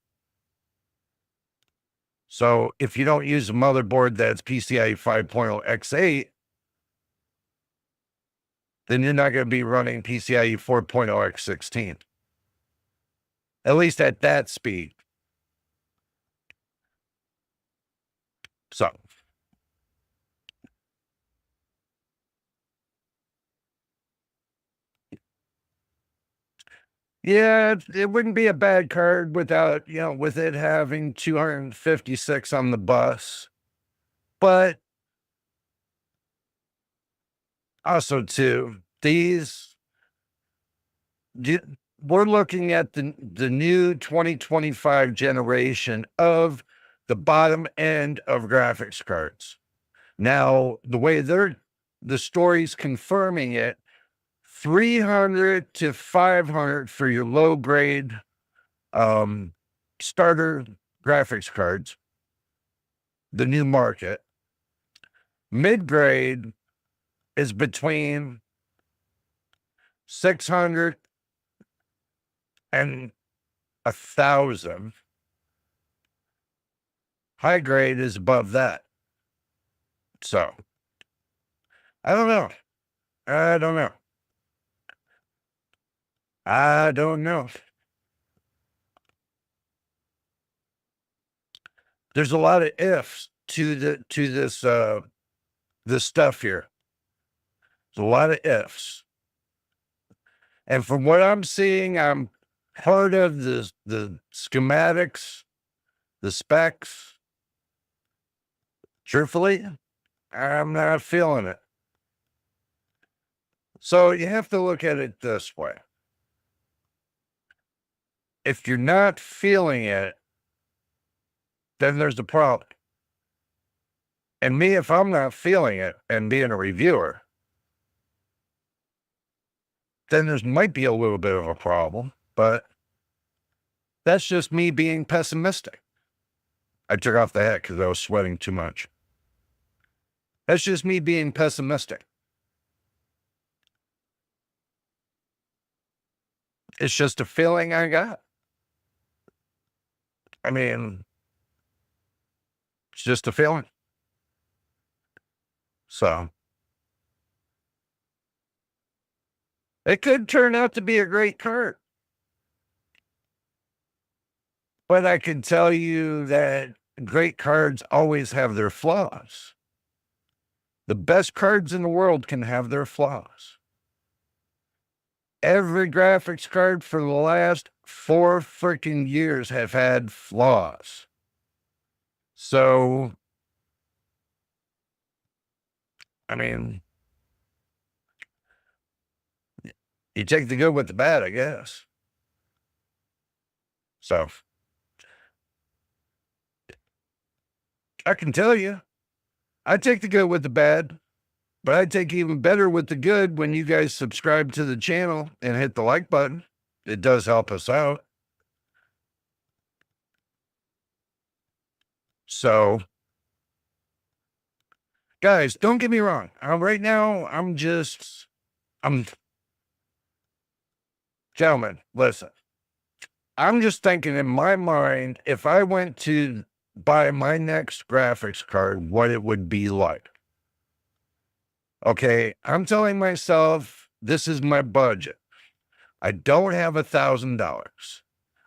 So if you don't use a motherboard that's PCIe 5.0 X8, then you're not going to be running PCIe 4.0 X16. At least at that speed. So yeah, it wouldn't be a bad card without, with it having 256 on the bus. But also too, we're looking at the new 2025 generation of the bottom end of graphics cards. Now, the way the story's confirming it, 300 to 500 for your low grade starter graphics cards, the new market. Mid grade is between 600 and 1,000. High grade is above that. So I don't know. I don't know. I don't know. There's a lot of ifs to this stuff here. There's a lot of ifs. And from what I'm seeing, I'm part of the schematics, the specs. Truthfully, I'm not feeling it. So you have to look at it this way. If you're not feeling it, then there's a problem. And me, if I'm not feeling it and being a reviewer, then there might be a little bit of a problem, but that's just me being pessimistic. I took off the hat because I was sweating too much. That's just me being pessimistic. It's just a feeling I got. I mean, it's just a feeling. So it could turn out to be a great card. But I can tell you that great cards always have their flaws. The best cards in the world can have their flaws. Every graphics card for the last 4 freaking years have had flaws. So, I mean, you take the good with the bad, I guess. So, I can tell you, I take the good with the bad, but I take even better with the good when you guys subscribe to the channel and hit the like button. It does help us out. So, guys, don't get me wrong. Right now, gentlemen, listen. I'm just thinking in my mind, if I went to buy my next graphics card, what it would be like. Okay, I'm telling myself this is my budget. I don't have $1,000.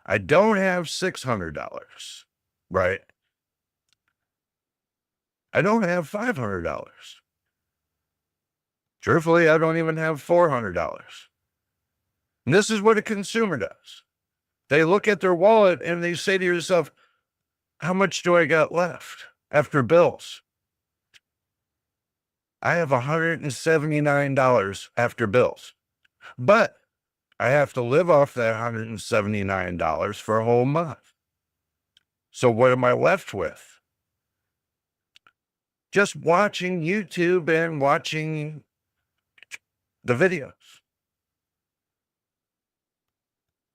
I don't have $600, right? I don't have $500. Truthfully, I don't even have $400. And this is what a consumer does. They look at their wallet and they say to yourself, how much do I got left after bills? I have $179 after bills, but I have to live off that $179 for a whole month. So what am I left with? Just watching YouTube and watching the videos.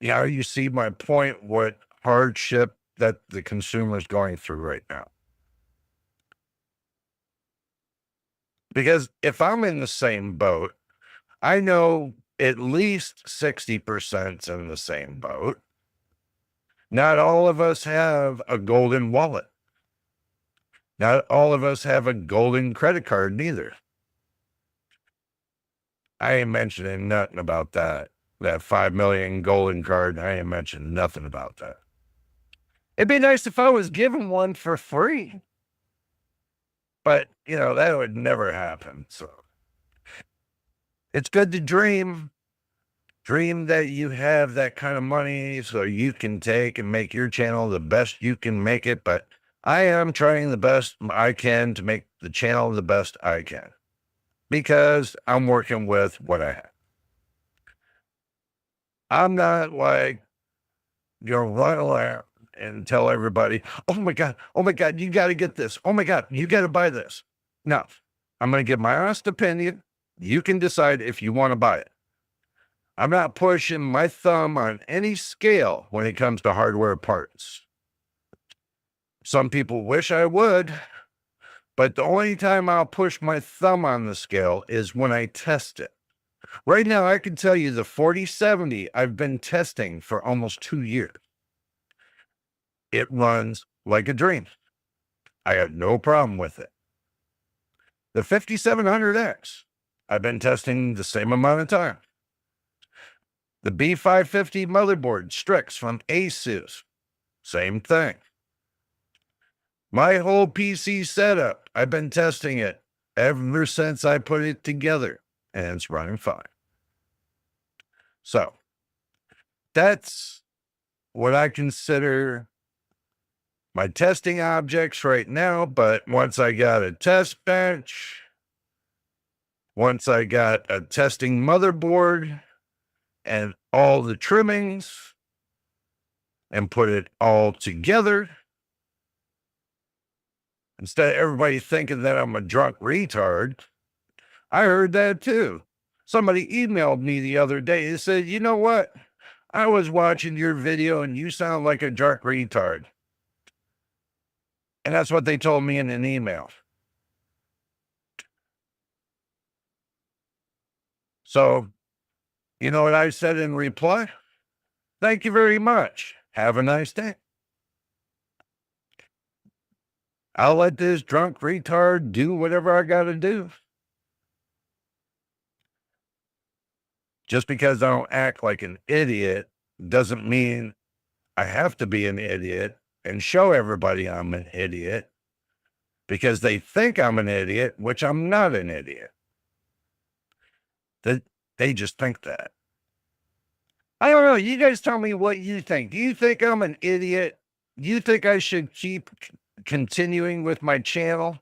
Yeah, you see my point, what hardship that the consumer is going through right now. Because if I'm in the same boat, I know at least 60% in the same boat. Not all of us have a golden wallet. Not all of us have a golden credit card neither. I ain't mentioning nothing about that. That 5 million golden card, I ain't mentioning nothing about that. It'd be nice if I was given one for free. But, that would never happen. So it's good to dream. Dream that you have that kind of money so you can take and make your channel the best you can make it. But I am trying the best I can to make the channel the best I can because I'm working with what I have. I'm not like, run around and tell everybody, oh my God, you got to get this. Oh my God, you got to buy this. No, I'm going to give my honest opinion. You can decide if you want to buy it. I'm not pushing my thumb on any scale when it comes to hardware parts. Some people wish I would, but the only time I'll push my thumb on the scale is when I test it. Right now, I can tell you the 4070 I've been testing for almost 2 years. It runs like a dream. I have no problem with it. The 5700X, I've been testing the same amount of time. The B550 motherboard Strix from ASUS, same thing. My whole PC setup, I've been testing it ever since I put it together, and it's running fine. So, that's what I consider my testing objects right now, but once I got a test bench, once I got a testing motherboard and all the trimmings and put it all together, instead of everybody thinking that I'm a drunk retard, I heard that too. Somebody emailed me the other day and said, you know what? I was watching your video and you sound like a drunk retard. And that's what they told me in an email. So, you know what I said in reply? Thank you very much. Have a nice day. I'll let this drunk retard do whatever I got to do. Just because I don't act like an idiot doesn't mean I have to be an idiot and show everybody I'm an idiot, because they think I'm an idiot, which I'm not an idiot. They just think that. I don't know. You guys tell me what you think. Do you think I'm an idiot? Do you think I should keep continuing with my channel?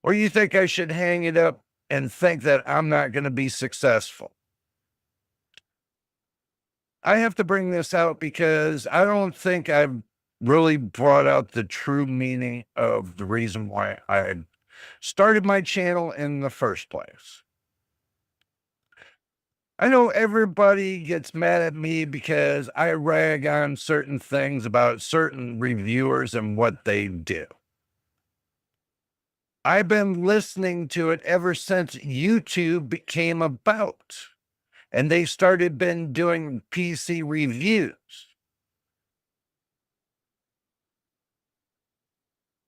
Or you think I should hang it up and think that I'm not going to be successful? I have to bring this out because I don't think I've really brought out the true meaning of the reason why I started my channel in the first place. I know everybody gets mad at me because I rag on certain things about certain reviewers and what they do. I've been listening to it ever since YouTube became about, and they started been doing PC reviews.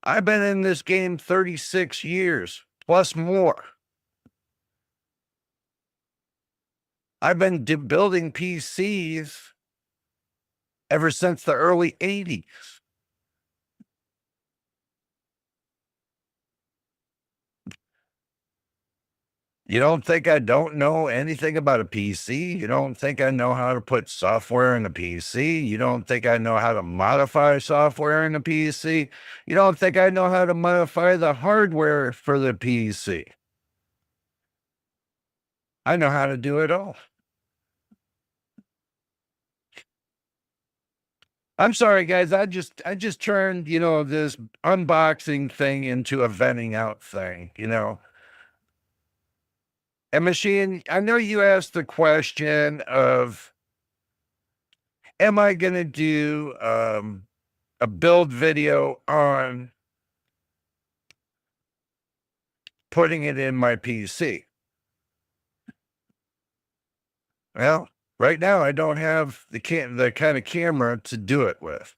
I've been in this game 36 years, plus more. I've been building PCs ever since the early 80s. You don't think I don't know anything about a PC? You don't think I know how to put software in a PC? You don't think I know how to modify software in a PC? You don't think I know how to modify the hardware for the PC? I know how to do it all. I'm sorry, guys. I just turned, this unboxing thing into a venting out thing, And Machine, I know you asked the question of, am I going to do a build video on putting it in my PC? Well, right now I don't have the kind of camera to do it with.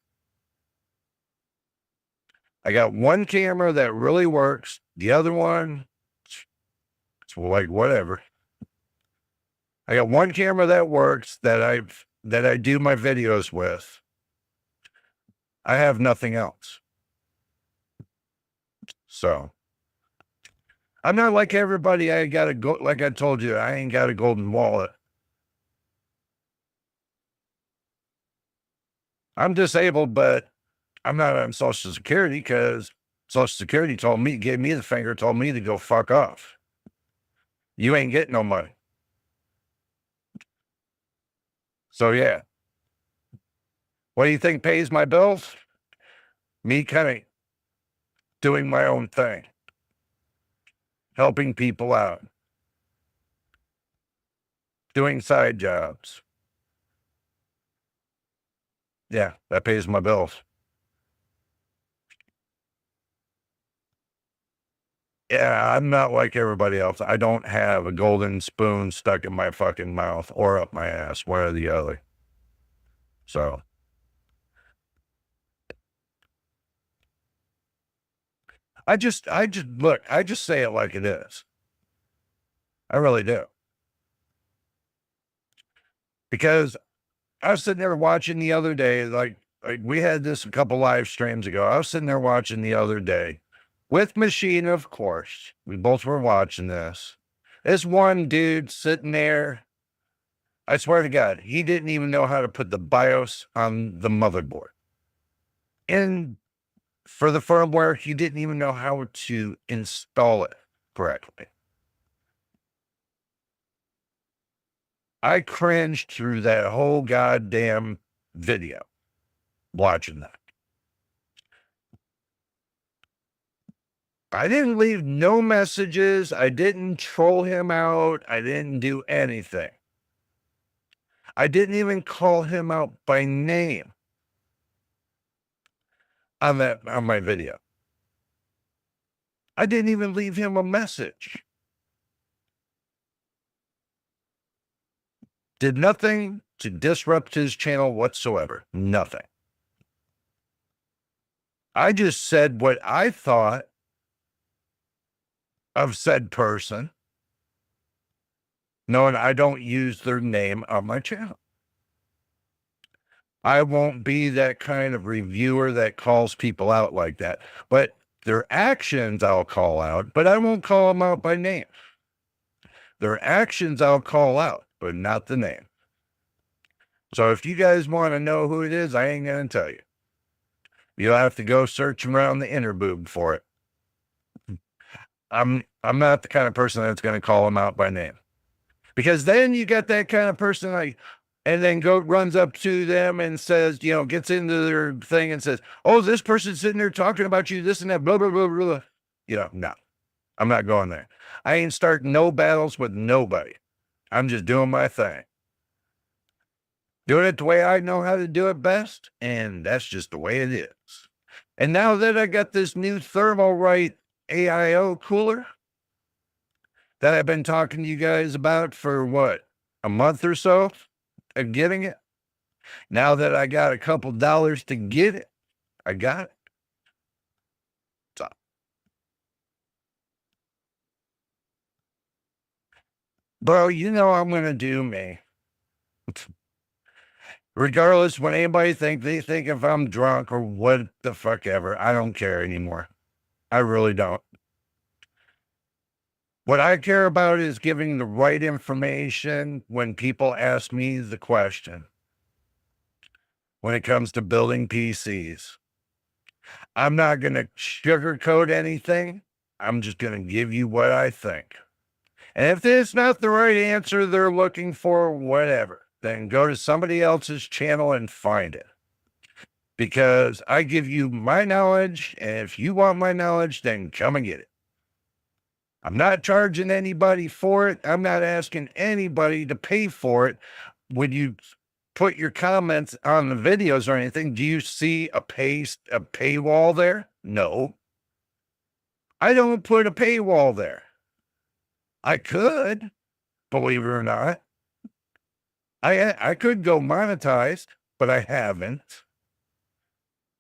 I got one camera that really works. The other one, it's like whatever. I got one camera that works that I do my videos with. I have nothing else. So I'm not like everybody. I got to go. Like I told you, I ain't got a golden wallet. I'm disabled, but I'm not on Social Security because Social Security gave me the finger, told me to go fuck off. You ain't getting no money. So yeah. What do you think pays my bills? Me kind of doing my own thing, helping people out, doing side jobs. Yeah, that pays my bills. Yeah, I'm not like everybody else. I don't have a golden spoon stuck in my fucking mouth or up my ass, one or the other. So look, I just say it like it is. I really do. Because I was sitting there watching the other day, like we had this a couple live streams ago. I was sitting there watching the other day with Machine, of course. We both were watching this. This one dude sitting there, I swear to God, he didn't even know how to put the BIOS on the motherboard. And for the firmware, he didn't even know how to install it correctly. I cringed through that whole goddamn video watching that. I didn't leave no messages. I didn't troll him out. I didn't do anything. I didn't even call him out by name on my video. I didn't even leave him a message. Did nothing to disrupt his channel whatsoever. Nothing. I just said what I thought of said person, knowing I don't use their name on my channel. I won't be that kind of reviewer that calls people out like that. But their actions I'll call out, but I won't call them out by name. Their actions I'll call out, but not the name. So if you guys want to know who it is, I ain't going to tell you. You'll have to go search around the inner boob for it. I'm not the kind of person that's going to call them out by name. Because then you got that kind of person like, and then runs up to them and says, gets into their thing and says, oh, this person's sitting there talking about you, this and that, blah, blah, blah, blah. No, I'm not going there. I ain't starting no battles with nobody. I'm just doing my thing. Doing it the way I know how to do it best, and that's just the way it is. And now that I got this new Thermalright AIO cooler that I've been talking to you guys about for a month or so of getting it. Now that I got a couple dollars to get it, I got it. So, bro, I'm going to do me. Regardless, when anybody they think if I'm drunk or what the fuck ever, I don't care anymore. I really don't. What I care about is giving the right information when people ask me the question. When it comes to building PCs, I'm not going to sugarcoat anything. I'm just going to give you what I think. And if it's not the right answer they're looking for, whatever, then go to somebody else's channel and find it. Because I give you my knowledge, and if you want my knowledge, then come and get it. I'm not charging anybody for it. I'm not asking anybody to pay for it. When you put your comments on the videos or anything, do you see a paywall there? No. I don't put a paywall there. I could, believe it or not. I could go monetized, but I haven't.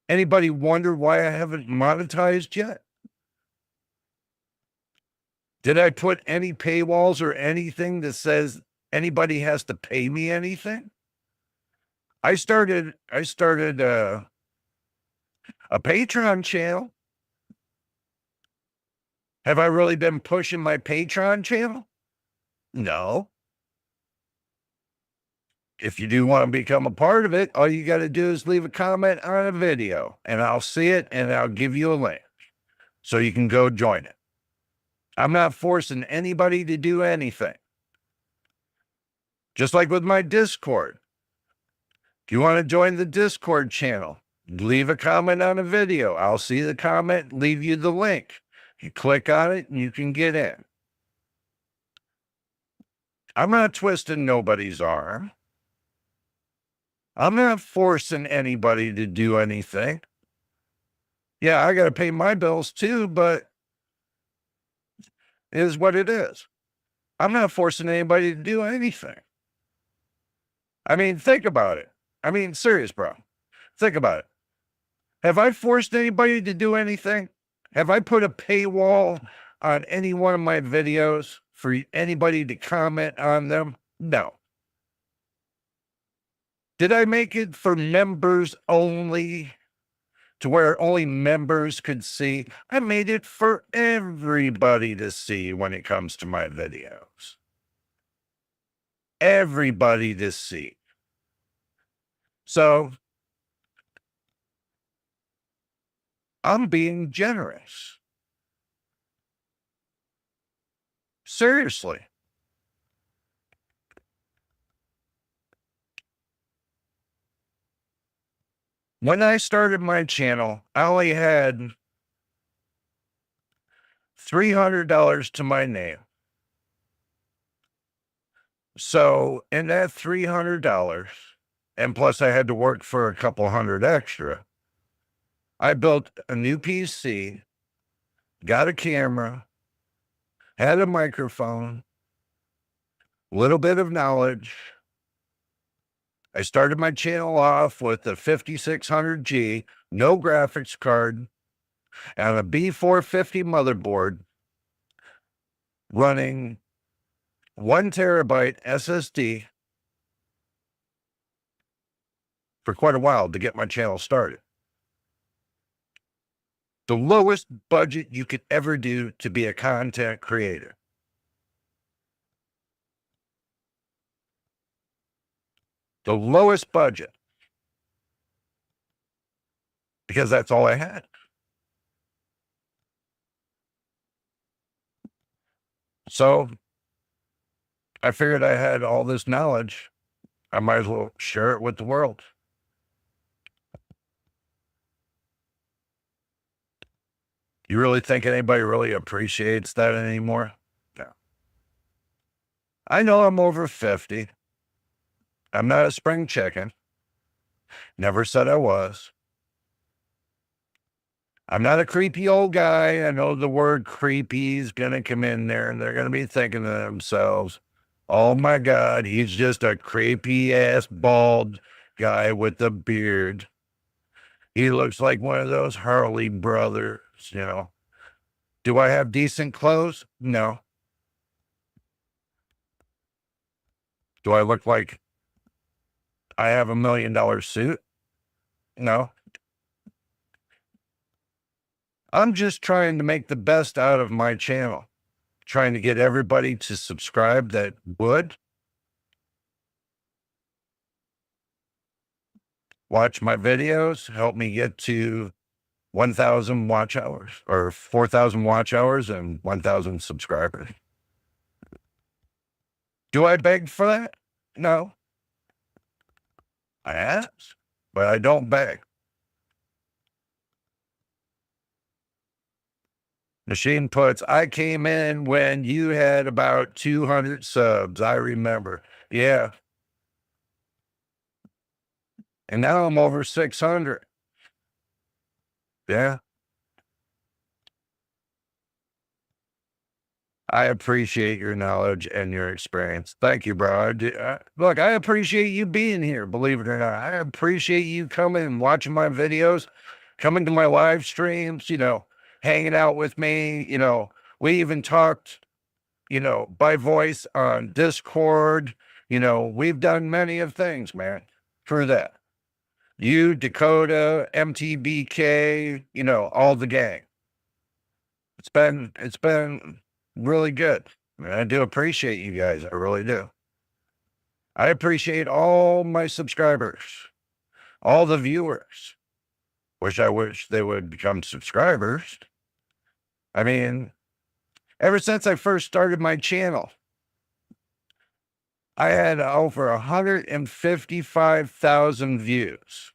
Anybody wonder why I haven't monetized yet? Did I put any paywalls or anything that says anybody has to pay me anything? I started a Patreon channel. Have I really been pushing my Patreon channel? No. If you do want to become a part of it, all you got to do is leave a comment on a video and I'll see it and I'll give you a link so you can go join it. I'm not forcing anybody to do anything. Just like with my Discord. If you want to join the Discord channel, leave a comment on a video. I'll see the comment, leave you the link. You click on it and you can get in. I'm not twisting nobody's arm. I'm not forcing anybody to do anything. Yeah, I got to pay my bills too, but it is what it is. I'm not forcing anybody to do anything. I mean, think about it. I mean, serious, bro. Think about it. Have I forced anybody to do anything? Have I put a paywall on any one of my videos for anybody to comment on them? No. Did I make it for members only, to where only members could see? I made it for everybody to see when it comes to my videos. Everybody to see. So I'm being generous. Seriously. When I started my channel, I only had $300 to my name. So in that $300, and plus I had to work for a couple hundred extra, I built a new PC, got a camera, had a microphone, a little bit of knowledge. I started my channel off with a 5600G, no graphics card, and a B450 motherboard running 1 terabyte SSD for quite a while to get my channel started. The lowest budget you could ever do to be a content creator. The lowest budget. Because that's all I had. So I figured I had all this knowledge. I might as well share it with the world. You really think anybody really appreciates that anymore? No. I know I'm over 50. I'm not a spring chicken. Never said I was. I'm not a creepy old guy. I know the word creepy is going to come in there and they're going to be thinking to themselves, oh my God, he's just a creepy ass bald guy with a beard. He looks like one of those Harley brothers, you know. Do I have decent clothes? No. Do I look like I have $1 million suit? No. I'm just trying to make the best out of my channel, trying to get everybody to subscribe that would watch my videos, help me get to 1,000 watch hours or 4,000 watch hours and 1,000 subscribers. Do I beg for that? No. I ask, but I don't beg. Machine puts, I came in when you had about 200 subs. I remember. Yeah. And now I'm over 600. Yeah. I appreciate your knowledge and your experience. Thank you, bro. Look, I appreciate you being here, believe it or not. I appreciate you coming and watching my videos, coming to my live streams, you know, hanging out with me. You know, we even talked, you know, by voice on Discord. You know, we've done many of things, man, for that. You, Dakota, MTBK, you know, all the gang. It's been really good. And I do appreciate you guys. I really do. I appreciate all my subscribers, all the viewers. I wish they would become subscribers. I mean, ever since I first started my channel, I had over 155,000 views.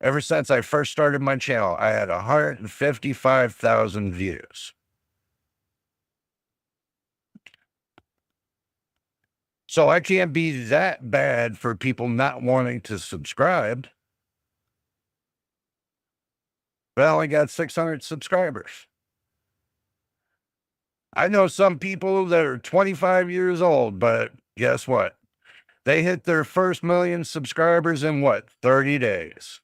Ever since I first started my channel, I had 155,000 views. So I can't be that bad for people not wanting to subscribe. But I only got 600 subscribers. I know some people that are 25 years old, but guess what? They hit their first 1,000,000 subscribers in what, 30 days?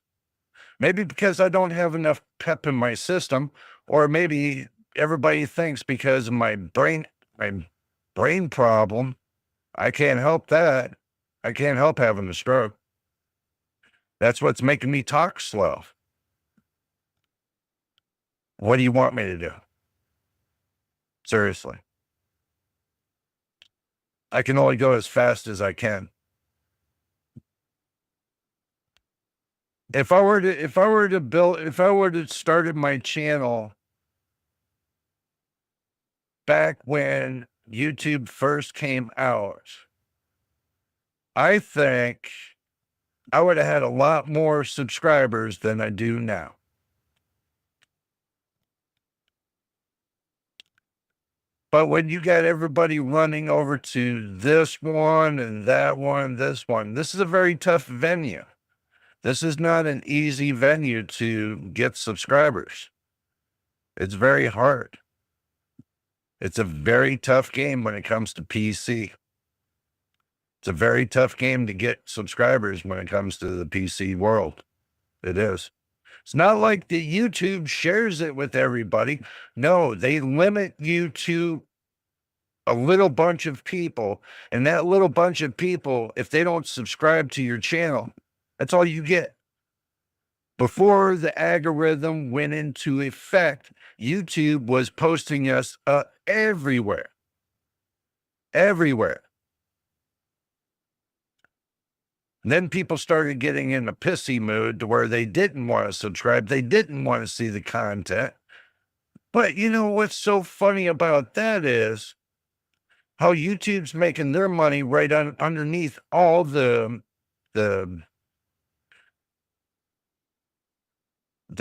Maybe because I don't have enough pep in my system, or maybe everybody thinks because of my brain problem, I can't help that. I can't help having a stroke. That's what's making me talk slow. What do you want me to do? Seriously. I can only go as fast as I can. If I were to started my channel back when YouTube first came out, I think I would have had a lot more subscribers than I do now. But when you got everybody running over to this one and that one, this is a very tough venue. This is not an easy venue to get subscribers. It's very hard. It's a very tough game when it comes to PC. It's a very tough game to get subscribers when it comes to the PC world. It is. It's not like the YouTube shares it with everybody. No, they limit you to a little bunch of people, and that little bunch of people, if they don't subscribe to your channel, that's all you get. Before the algorithm went into effect, YouTube was posting us everywhere, everywhere. And then people started getting in a pissy mood to where they didn't want to subscribe. They didn't want to see the content. But you know what's so funny about that is how YouTube's making their money right underneath all the the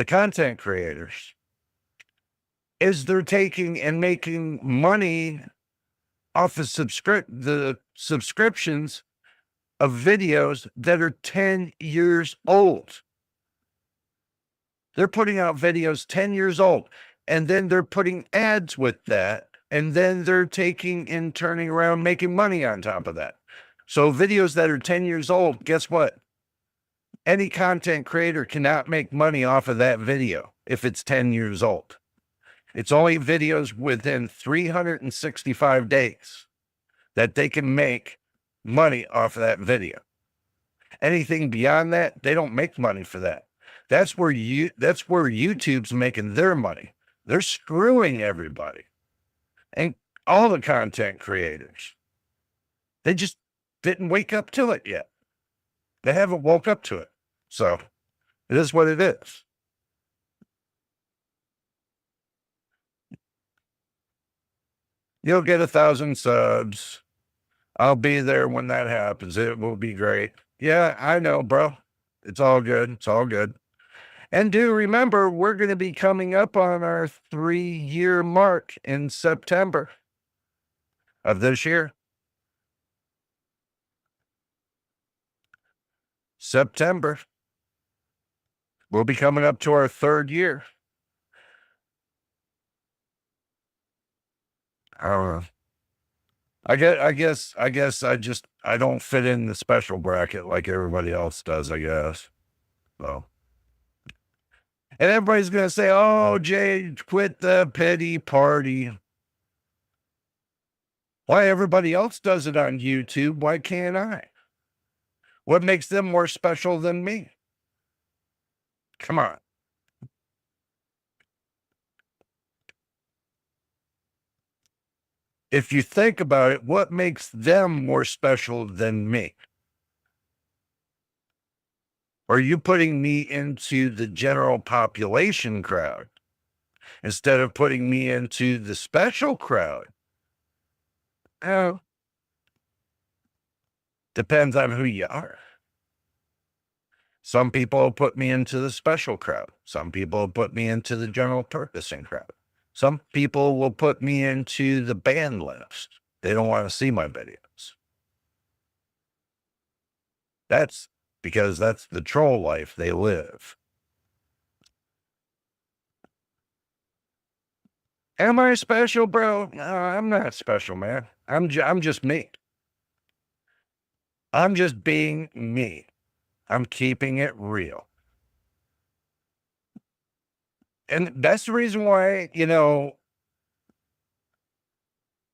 content creators is they're taking and making money off of the subscriptions of videos that are 10 years old. They're putting out videos 10 years old, and then they're putting ads with that, and then they're taking and turning around making money on top of that. So videos that are 10 years old, guess what? Any content creator cannot make money off of that video if it's 10 years old. It's only videos within 365 days that they can make money off of that video. Anything beyond that, they don't make money for that. That's where YouTube's making their money. They're screwing everybody and all the content creators. They just didn't wake up to it yet. They haven't woke up to it. So it is what it is. You'll get 1,000 subs. I'll be there when that happens. It will be great. Yeah, I know, bro. It's all good. It's all good. And do remember, we're going to be coming up on our 3-year mark in September of this year. September. We'll be coming up to our 3rd year. I don't know. I guess I don't fit in the special bracket like everybody else does, I guess. So. And everybody's going to say, oh, Jay, quit the pity party. Why everybody else does it on YouTube? Why can't I? What makes them more special than me? Come on. If you think about it, what makes them more special than me? Are you putting me into the general population crowd instead of putting me into the special crowd? Oh, depends on who you are. Some people put me into the special crowd. Some people put me into the general purposing crowd. Some people will put me into the ban list. They don't want to see my videos. That's because that's the troll life they live. Am I special, bro? No, I'm not special, man. I'm just me. I'm just being me. I'm keeping it real. And that's the reason why,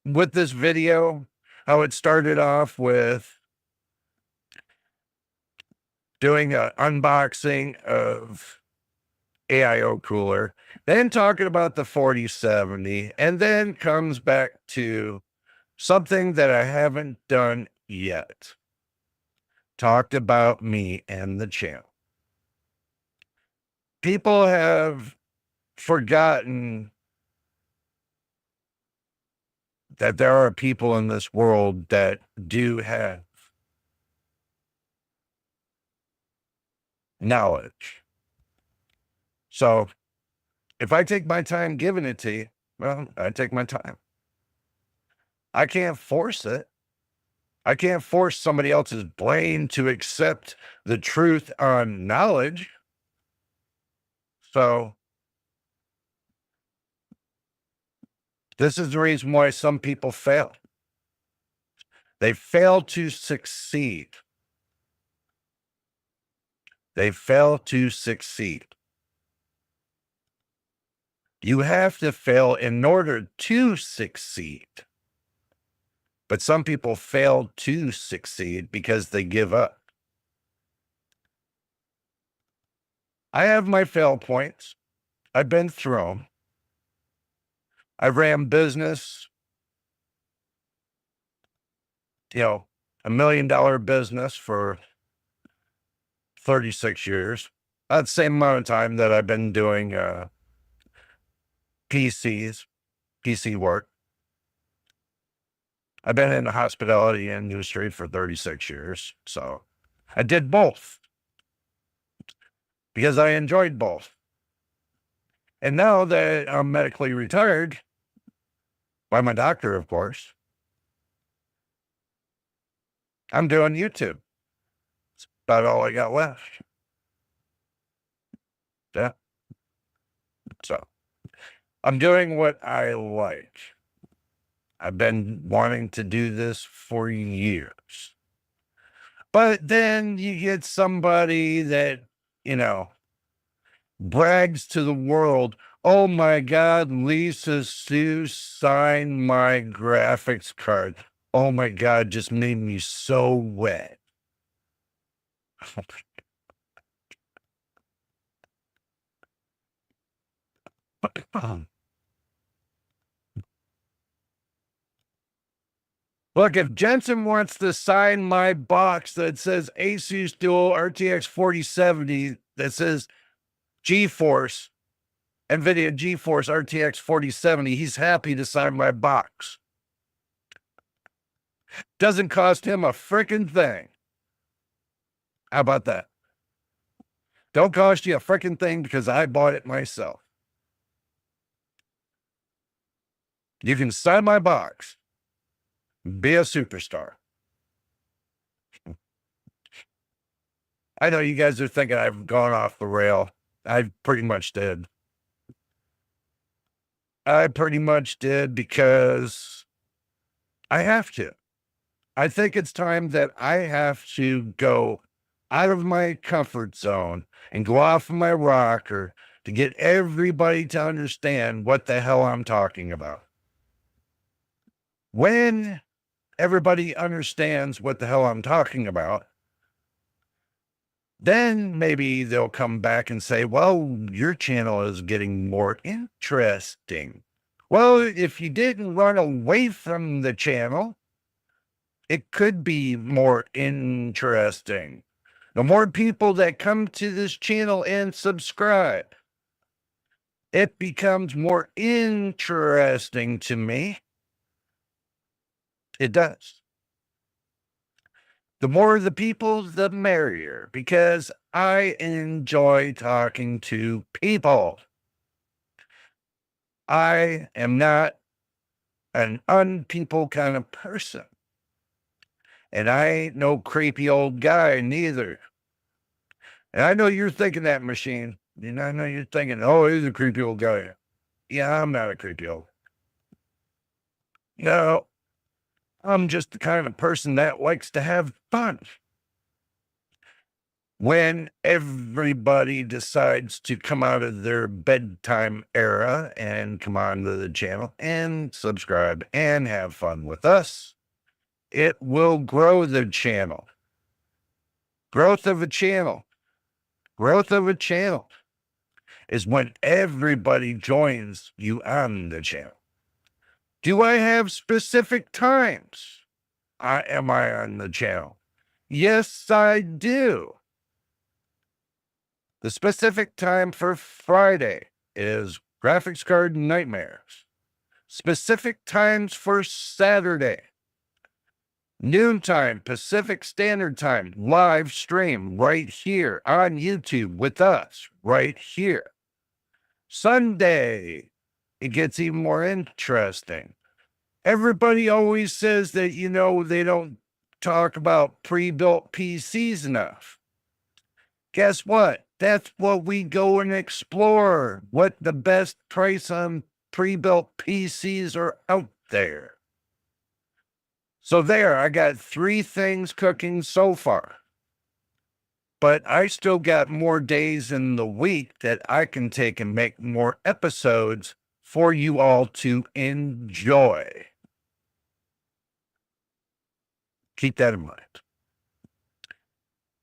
with this video, how it started off with doing an unboxing of AIO cooler, then talking about the 4070, and then comes back to something that I haven't done yet. Talked about me and the channel. People have forgotten that there are people in this world that do have knowledge. So if I take my time giving it to you, well, I take my time. I can't force it. I can't force somebody else's brain to accept the truth on knowledge. So this is the reason why some people fail. They fail to succeed. They fail to succeed. You have to fail in order to succeed. But some people fail to succeed because they give up. I have my fail points. I've been through them. I ran business, $1 million business for 36 years. That's the same amount of time that I've been doing PC work. I've been in the hospitality industry for 36 years. So I did both because I enjoyed both. And now that I'm medically retired by my doctor, of course, I'm doing YouTube. It's about all I got left. Yeah. So I'm doing what I like. I've been wanting to do this for years. But then you get somebody that, brags to the world, oh my God, Lisa Sue signed my graphics card. Oh my God, just made me so wet. Look, if Jensen wants to sign my box that says Asus Dual RTX 4070, that says GeForce, NVIDIA GeForce RTX 4070, he's happy to sign my box. Doesn't cost him a freaking thing. How about that? Don't cost you a freaking thing because I bought it myself. You can sign my box. Be a superstar. I know you guys are thinking I've gone off the rail. I pretty much did. I pretty much did because I have to. I think it's time that I have to go out of my comfort zone and go off of my rocker to get everybody to understand what the hell I'm talking about. When everybody understands what the hell I'm talking about, then maybe they'll come back and say, well, your channel is getting more interesting. Well, if you didn't run away from the channel, it could be more interesting. The more people that come to this channel and subscribe, it becomes more interesting to me. It does. The more the people, the merrier, because I enjoy talking to people. I am not an unpeople kind of person. And I ain't no creepy old guy neither. And I know you're thinking that, Machine. And I know you're thinking, oh, he's a creepy old guy. Yeah, I'm not a creepy old. No, I'm just the kind of person that likes to have fun. When everybody decides to come out of their bedtime era and come on to the channel and subscribe and have fun with us, it will grow the channel. Growth of a channel is when everybody joins you on the channel. Do I have specific times? Am I on the channel? Yes, I do. The specific time for Friday is graphics card nightmares. Specific times for Saturday, noontime Pacific Standard Time, live stream right here on YouTube with us right here. Sunday, it gets even more interesting. Everybody always says that, they don't talk about pre-built PCs enough. Guess what? That's what we go and explore, what the best price on pre-built PCs are out there. So there, I got 3 things cooking so far. But I still got more days in the week that I can take and make more episodes for you all to enjoy. Keep that in mind.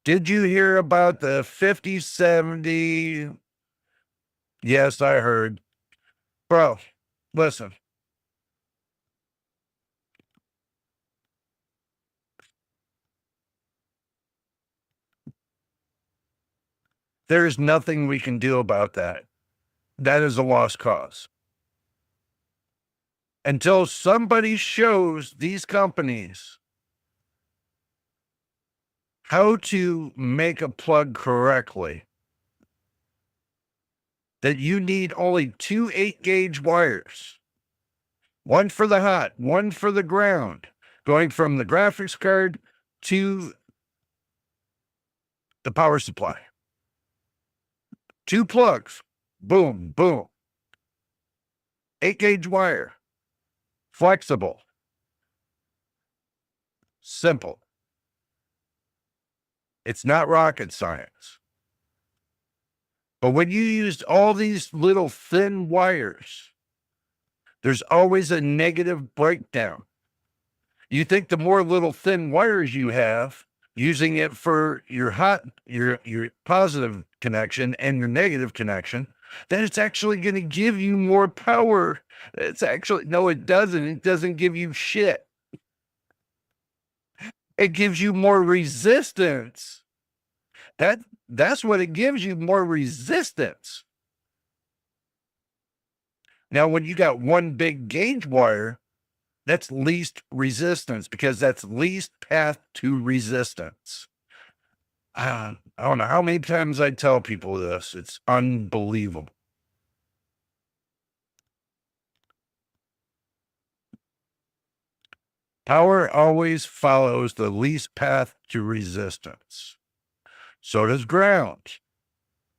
Did you hear about the 5070? Yes, I heard. Bro, listen. There's nothing we can do about that. That is a lost cause. Until somebody shows these companies how to make a plug correctly, that you need only two 8-gauge wires, one for the hot, one for the ground, going from the graphics card to the power supply. 2 plugs, boom, boom. 8-gauge wire, flexible, simple. It's not rocket science. But when you used all these little thin wires, there's always a negative breakdown. You think the more little thin wires you have, using it for your positive connection and your negative connection, that it's actually going to give you more power. It's actually, no, it doesn't. It doesn't give you shit. It gives you more resistance. That's what it gives you, more resistance. Now, when you got one big gauge wire, that's least resistance because that's least path to resistance. I don't know how many times I tell people this. It's unbelievable. Power always follows the least path to resistance. So does ground.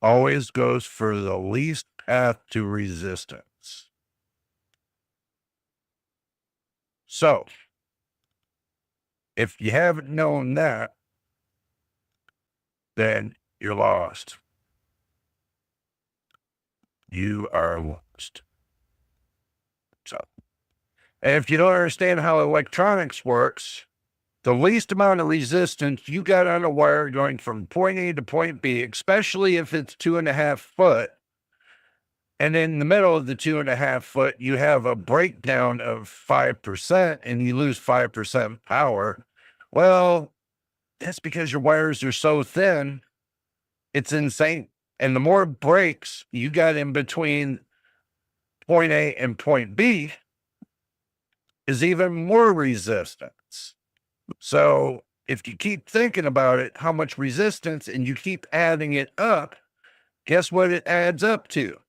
Always goes for the least path to resistance. So, if you haven't known that, then you're lost. You are lost. So, and if you don't understand how electronics works, the least amount of resistance you got on a wire going from point A to point B, especially if it's 2.5 foot, and in the middle of the 2.5 foot, you have a breakdown of 5% and you lose 5% power. Well, that's because your wires are so thin. It's insane. And the more breaks you got in between point A and point B is even more resistance. So if you keep thinking about it, how much resistance, and you keep adding it up, guess what it adds up to?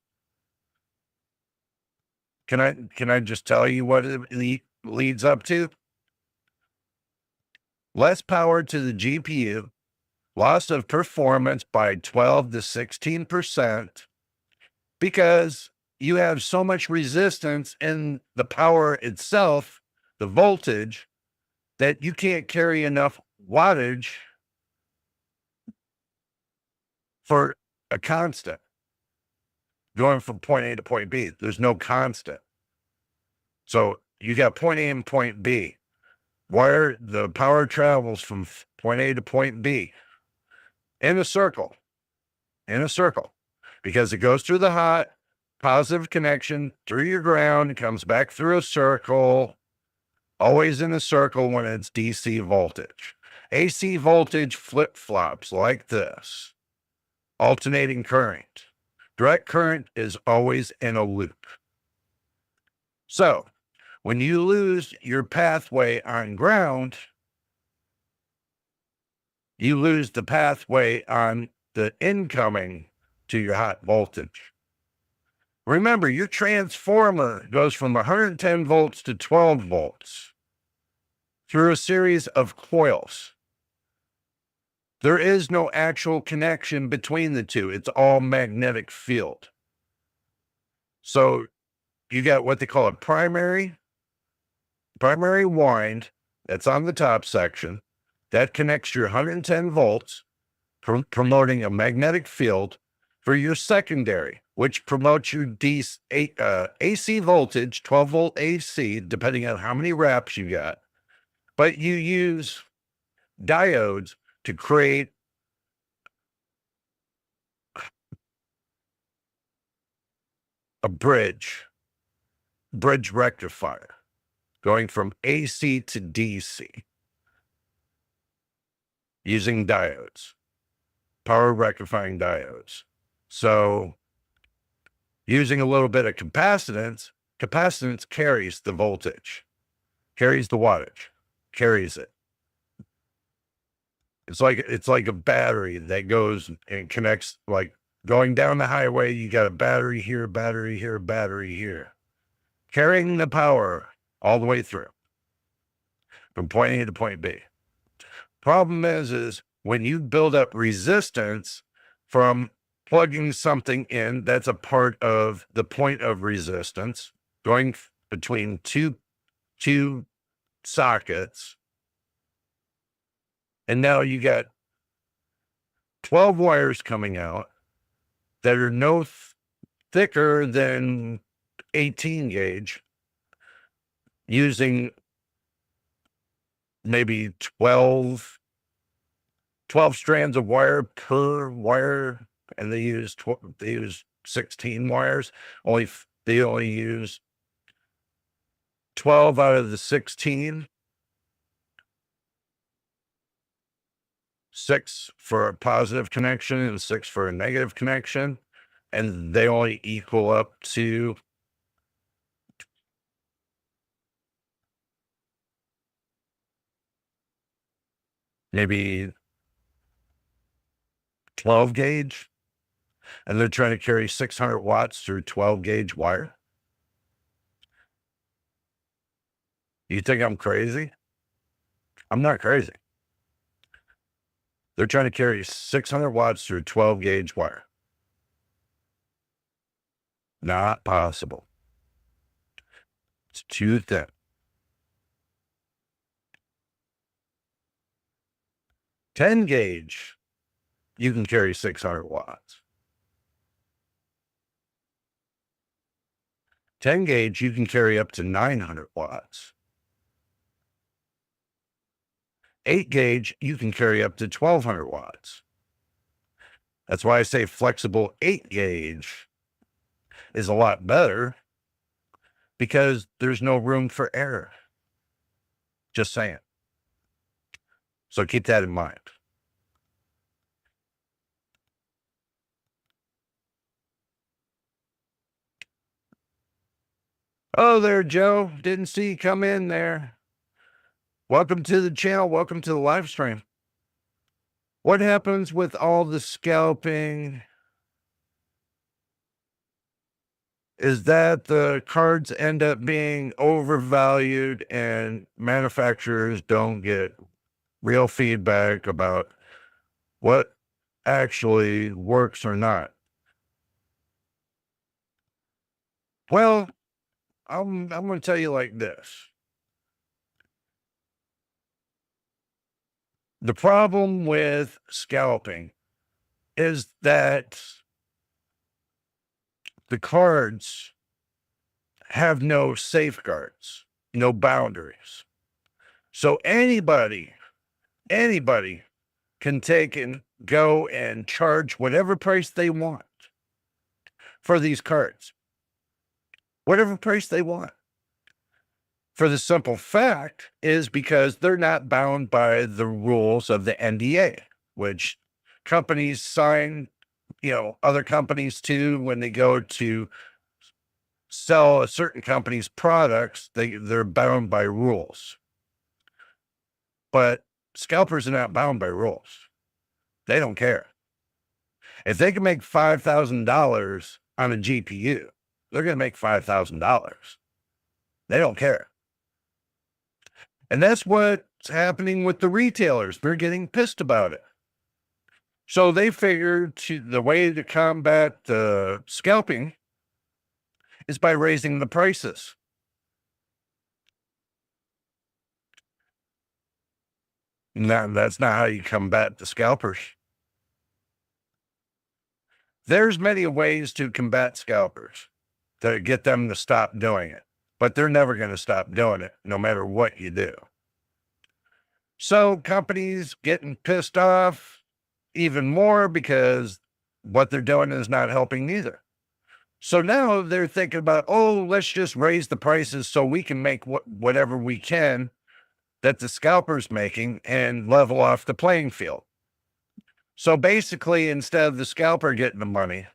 Can I just tell you what it leads up to? Less power to the GPU, loss of performance by 12 to 16%, because you have so much resistance in the power itself, the voltage, that you can't carry enough wattage for a constant going from point A to point B. There's no constant. So you got point A and point B, where the power travels from point A to point B in a circle, because it goes through the hot, positive connection, through your ground, it comes back through a circle, always in a circle when it's DC voltage. AC voltage flip-flops like this, alternating current. Direct current is always in a loop. So when you lose your pathway on ground, you lose the pathway on the incoming to your hot voltage. Remember, your transformer goes from 110 volts to 12 volts through a series of coils. There is no actual connection between the two. It's all magnetic field. So you got what they call a primary wind that's on the top section that connects your 110 volts, promoting a magnetic field, for your secondary, which promotes your AC voltage, 12 volt AC, depending on how many wraps you got. But you use diodes to create a bridge rectifier going from AC to DC using diodes, power rectifying diodes. So using a little bit of capacitance carries the voltage, carries the wattage, carries it. It's like a battery that goes and connects, like going down the highway, you got a battery here, battery here, battery here, carrying the power all the way through from point A to point B. Problem is when you build up resistance from plugging something in that's a part of the point of resistance, going between two sockets, and now you got 12 wires coming out that are no thicker than 18 gauge, using maybe 12 strands of wire per wire, and they use 16 wires. They only use 12 out of the 16. 6 for a positive connection and 6 for a negative connection, and they only equal up to maybe 12 gauge, and they're trying to carry 600 watts through 12 gauge wire. You think I'm crazy? I'm not crazy. They're trying to carry 600 watts through 12 gauge wire. Not possible. It's too thin. Ten gauge, you can carry 600 watts. 10 gauge, you can carry up to 900 watts. 8 gauge, you can carry up to 1200 watts. That's why I say flexible 8 gauge is a lot better, because there's no room for error. Just saying. So keep that in mind. Oh, there, Joe. Didn't see you come in there. Welcome to the channel. Welcome to the live stream. What happens with all the scalping is that the cards end up being overvalued and manufacturers don't get real feedback about what actually works or not. Well, I'm going to tell you like this. The problem with scalping is that the cards have no safeguards, no boundaries. So anybody can take and go and charge whatever price they want for these cards. Whatever price they want. For the simple fact is because they're not bound by the rules of the NDA, which companies sign, other companies too, when they go to sell a certain company's products, they're bound by rules. But scalpers are not bound by rules. They don't care. If they can make $5,000 on a GPU, they're going to make $5,000. They don't care. And that's what's happening with the retailers. They're getting pissed about it. So they figured the way to combat the scalping is by raising the prices. No, that's not how you combat the scalpers. There's many ways to combat scalpers to get them to stop doing it, but they're never going to stop doing it, no matter what you do. So companies getting pissed off even more because what they're doing is not helping either. So now they're thinking about, oh, let's just raise the prices so we can make whatever we can that the scalper's making and level off the playing field. So basically, instead of the scalper getting the money,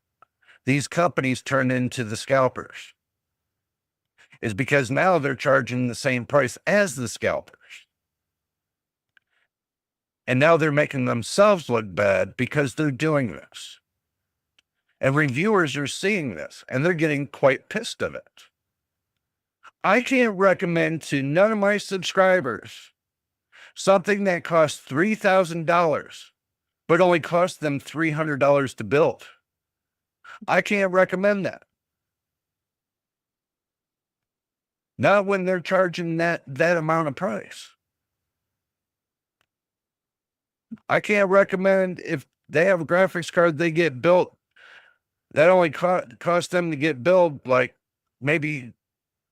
these companies turn into the scalpers, is because now they're charging the same price as the scalpers. And now they're making themselves look bad because they're doing this. And reviewers are seeing this and they're getting quite pissed of it. I can't recommend to none of my subscribers something that costs $3,000, but only costs them $300 to build. I can't recommend that. Not when they're charging that amount of price. I can't recommend if they have a graphics card they get built that only cost them to get built like maybe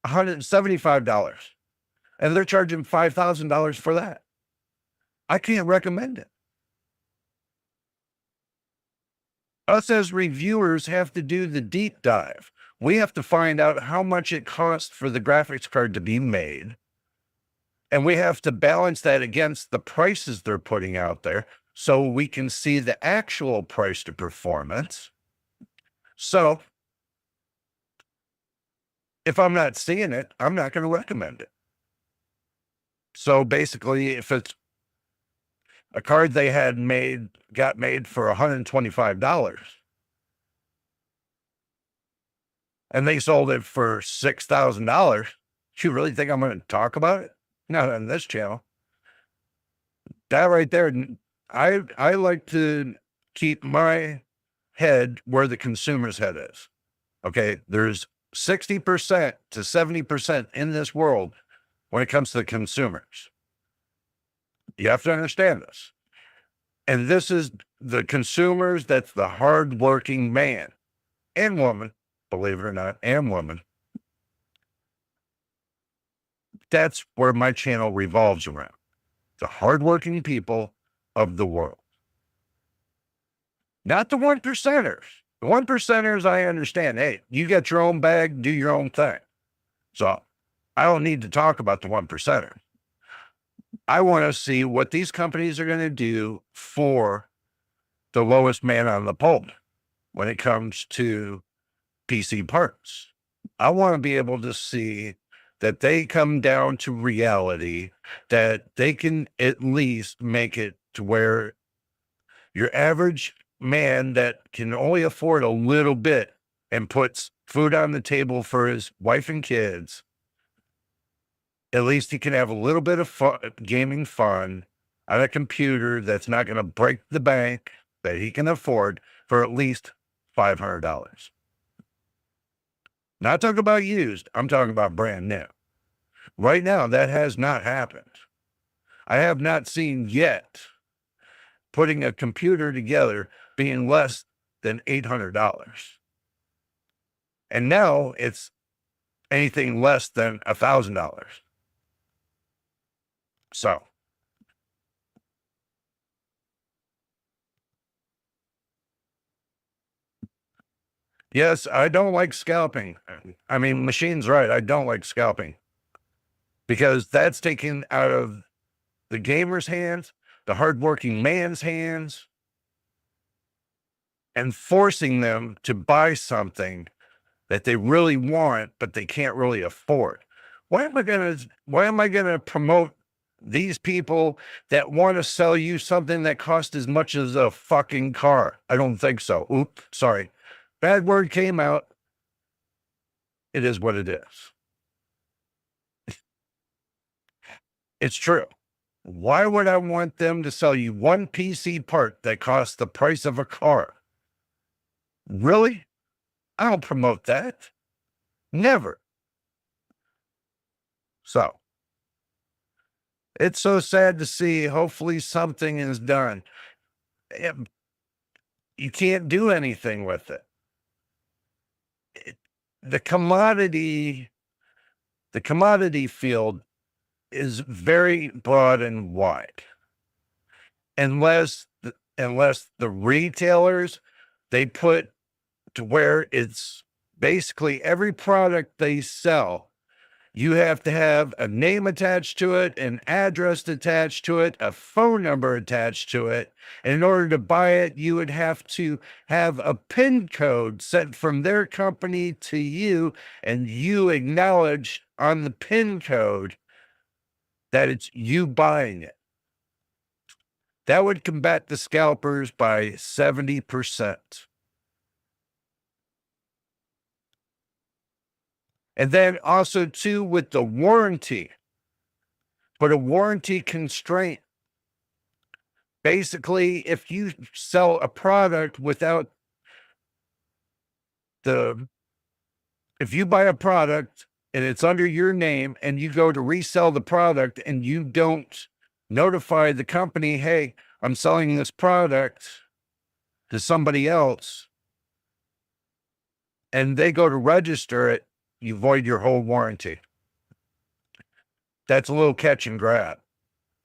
$175, and they're charging $5,000 for that. I can't recommend it. Us as reviewers have to do the deep dive. We have to find out how much it costs for the graphics card to be made. And we have to balance that against the prices they're putting out there so we can see the actual price to performance. So if I'm not seeing it, I'm not going to recommend it. So basically, if it's a card they had got made for $125 and they sold it for $6,000, you really think I'm going to talk about it? Not on this channel. That right there, I like to keep my head where the consumer's head is. Okay, there's 60% to 70% in this world when it comes to the consumers. You have to understand this. And this is the consumers, that's the hardworking man and woman, believe it or not, and woman. That's where my channel revolves around. The hardworking people of the world. Not the one percenters. The one percenters, I understand. Hey, you got your own bag, do your own thing. So I don't need to talk about the one percenter. I want to see what these companies are going to do for the lowest man on the pole when it comes to PC parts. I want to be able to see that they come down to reality, that they can at least make it to where your average man that can only afford a little bit and puts food on the table for his wife and kids, at least he can have a little bit of fun, gaming fun on a computer that's not going to break the bank, that he can afford for at least $500. Not talking about used, I'm talking about brand new. Right now, that has not happened. I have not seen yet putting a computer together being less than $800. And now it's anything less than $1,000. So, yes, I don't like scalping. I mean, Machine's right. I don't like scalping because that's taken out of the gamer's hands, the hardworking man's hands, and forcing them to buy something that they really want, but they can't really afford. Why am I gonna promote these people that want to sell you something that costs as much as a fucking car? I don't think so. Oops, sorry. Bad word came out. It is what it is. It's true. Why would I want them to sell you one PC part that costs the price of a car? Really? I don't promote that. Never. So it's so sad to see. Hopefully something is done. Eh, You can't do anything with it. It- the commodity field is very broad and wide. Unless the retailers, they put to where it's basically every product they sell, you have to have a name attached to it, an address attached to it, a phone number attached to it. And in order to buy it, you would have to have a PIN code sent from their company to you, and you acknowledge on the PIN code that it's you buying it. That would combat the scalpers by 70%. And then also too with the warranty, but a warranty constraint. Basically, if you sell a product without if you buy a product and it's under your name and you go to resell the product and you don't notify the company, hey, I'm selling this product to somebody else, and they go to register it, you void your whole warranty. That's a little catch and grab.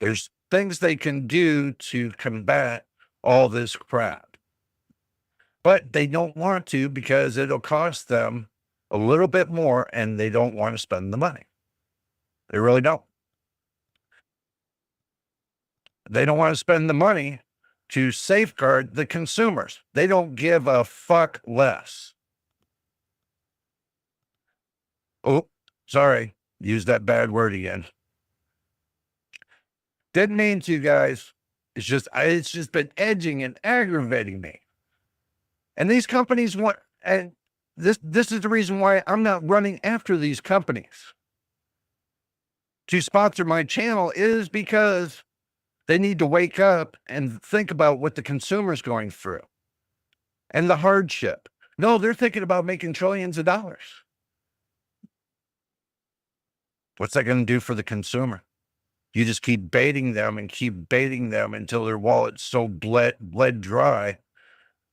There's things they can do to combat all this crap, but they don't want to because it'll cost them a little bit more and they don't want to spend the money. They really don't. They don't want to spend the money to safeguard the consumers. They don't give a fuck less. Oh, sorry. Used that bad word again. Didn't mean to, guys. It's just been edging and aggravating me. And these companies want, and this is the reason why I'm not running after these companies to sponsor my channel, is because they need to wake up and think about what the consumer's going through and the hardship. No, they're thinking about making trillions of dollars. What's that going to do for the consumer? You just keep baiting them until their wallet's so bled dry,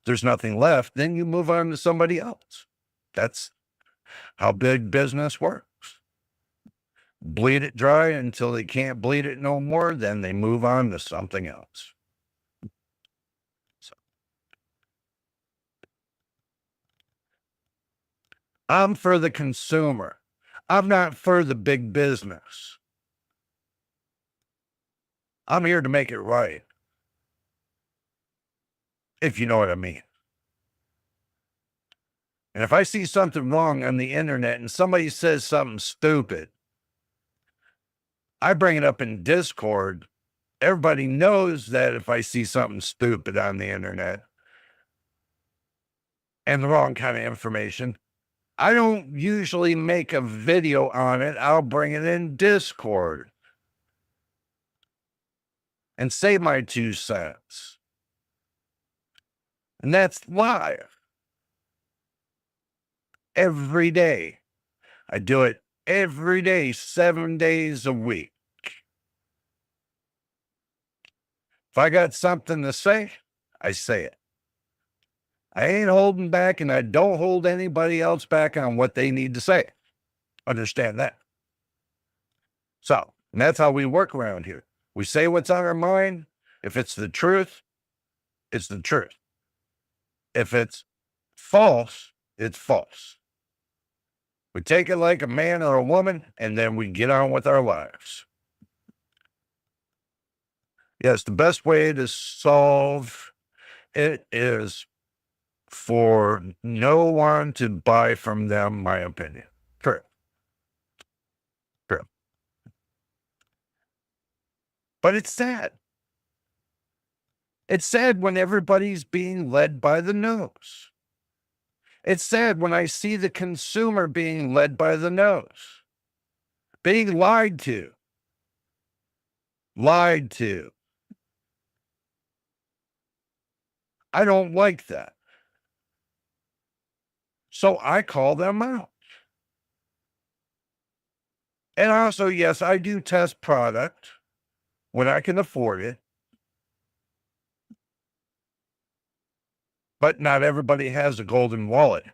there's nothing left. Then you move on to somebody else. That's how big business works. Bleed it dry until they can't bleed it no more. Then they move on to something else. So, I'm for the consumer. I'm not for the big business. I'm here to make it right. If you know what I mean. And if I see something wrong on the internet and somebody says something stupid, I bring it up in Discord. Everybody knows that if I see something stupid on the internet and the wrong kind of information, I don't usually make a video on it. I'll bring it in Discord and say my 2 cents. And that's live. Every day. I do it every day, 7 days a week. If I got something to say, I say it. I ain't holding back, and I don't hold anybody else back on what they need to say. Understand that. So, and that's how we work around here. We say what's on our mind. If it's the truth, it's the truth. If it's false, it's false. We take it like a man or a woman, and then we get on with our lives. Yes, the best way to solve it is for no one to buy from them, my opinion. True. True. But it's sad. It's sad when everybody's being led by the nose. It's sad when I see the consumer being led by the nose, being lied to. Lied to. I don't like that. So I call them out. And also, yes, I do test product when I can afford it. But not everybody has a golden wallet.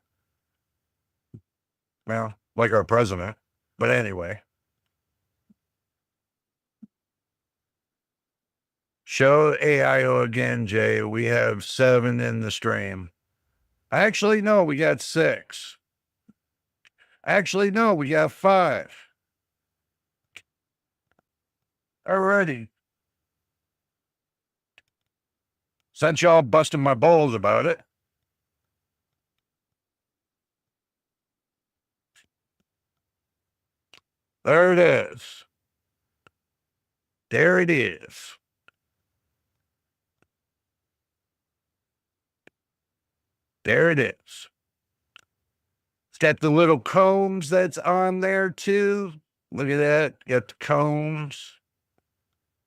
Well, like our president. But anyway. Show AIO again, Jay. We have 7 in the stream. Actually, no, we got 6. Actually, no, we got 5. Alrighty. Since y'all busting my balls about it. There it is. There it is. There it is. It's got the little combs that's on there too. Look at that. Got the combs.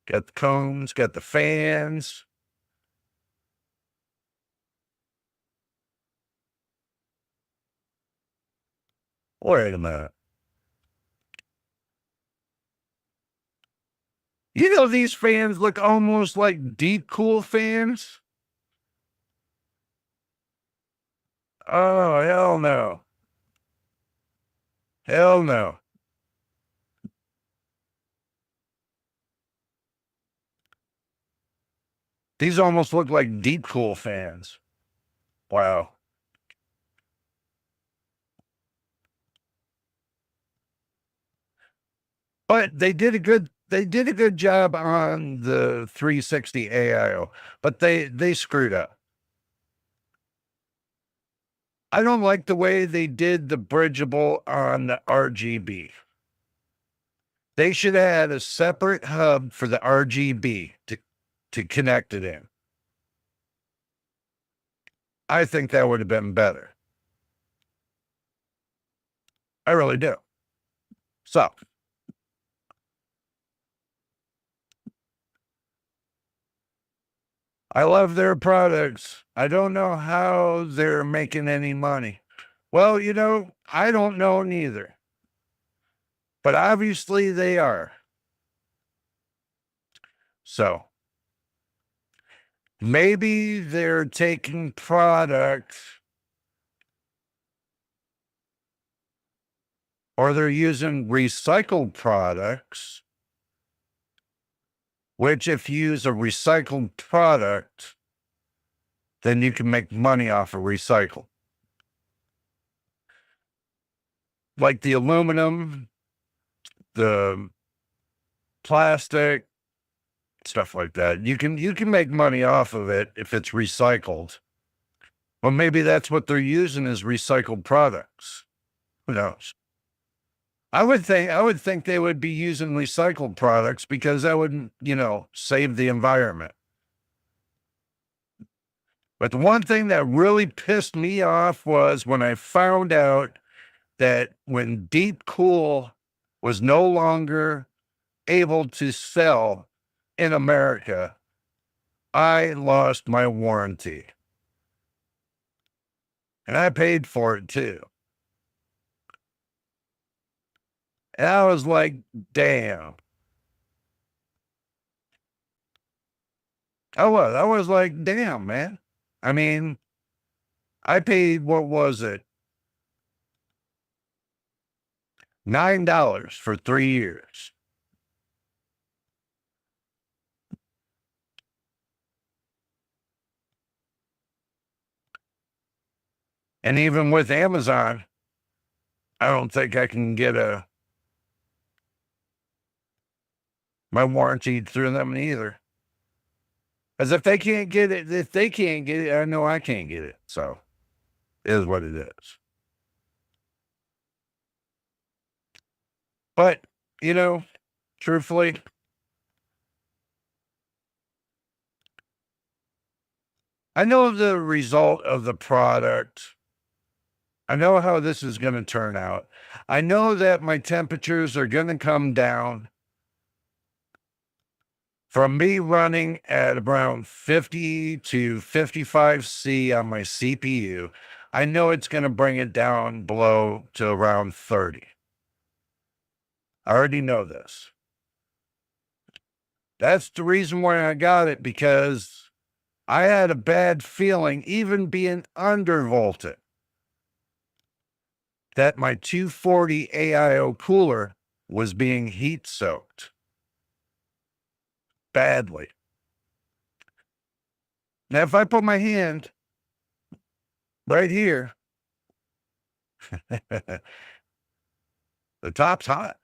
Got the combs. Got the fans. Wait a minute. You know, these fans look almost like deep cool fans. Oh, hell no. Hell no. These almost look like deep cool fans. Wow. But they did a good job on the 360 AIO, but they screwed up. I don't like the way they did the bridgeable on the RGB. They should have had a separate hub for the RGB to connect it in. I think that would have been better. I really do. So, I love their products. I don't know how they're making any money. Well, you know, I don't know neither. But obviously they are. So, maybe they're taking products or they're using recycled products, which if you use a recycled product, then you can make money off of recycle. Like the aluminum, the plastic, stuff like that. You can make money off of it if it's recycled. Well, maybe that's what they're using is recycled products. Who knows? I would think they would be using recycled products because that would, you know, save the environment. But the one thing that really pissed me off was when I found out that when Deep Cool was no longer able to sell in America, I lost my warranty. And I paid for it too. And I was like, damn. I was like, damn, man. I mean, I paid, what was it? $9 for 3 years. And even with Amazon, I don't think I can get my warranty through them either. Because if they can't get it, I know I can't get it. So it is what it is. But, you know, truthfully, I know the result of the product. I know how this is going to turn out. I know that my temperatures are going to come down from me running at around 50 to 55 C on my CPU. I know it's going to bring it down below to around 30. I already know this. That's the reason why I got it, because I had a bad feeling, even being undervolted, that my 240 AIO cooler was being heat soaked badly. Now, if I put my hand right here, the top's hot.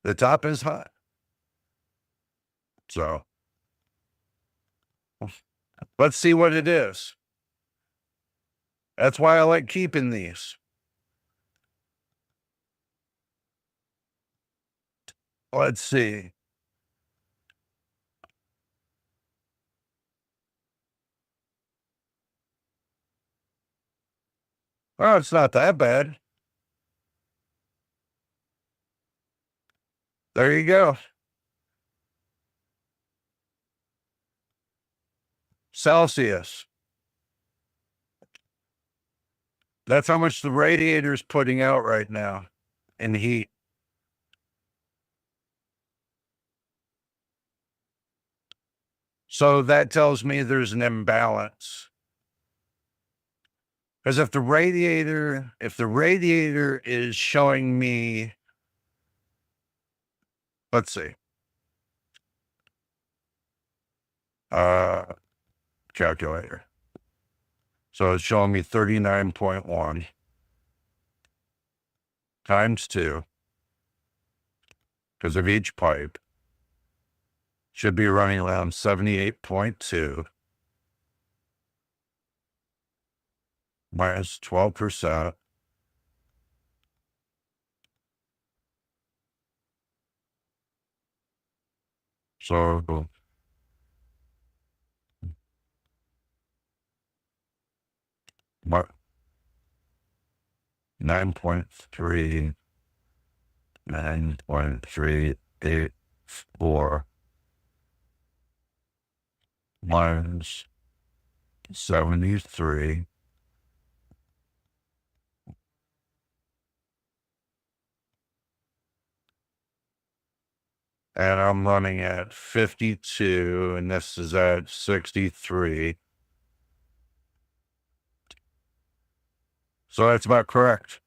The top is hot. So let's see what it is. That's why I like keeping these. Let's see. Oh, it's not that bad. There you go. Celsius. That's how much the radiator is putting out right now in heat. So that tells me there's an imbalance. Because if the radiator is showing me, let's see, calculator. So it's showing me 39.1 times 2, because of each pipe, should be running around 78.2 minus 12%. So 9.3, 9.384 minus 73. And I'm running at 52, and this is at 63. So that's about correct.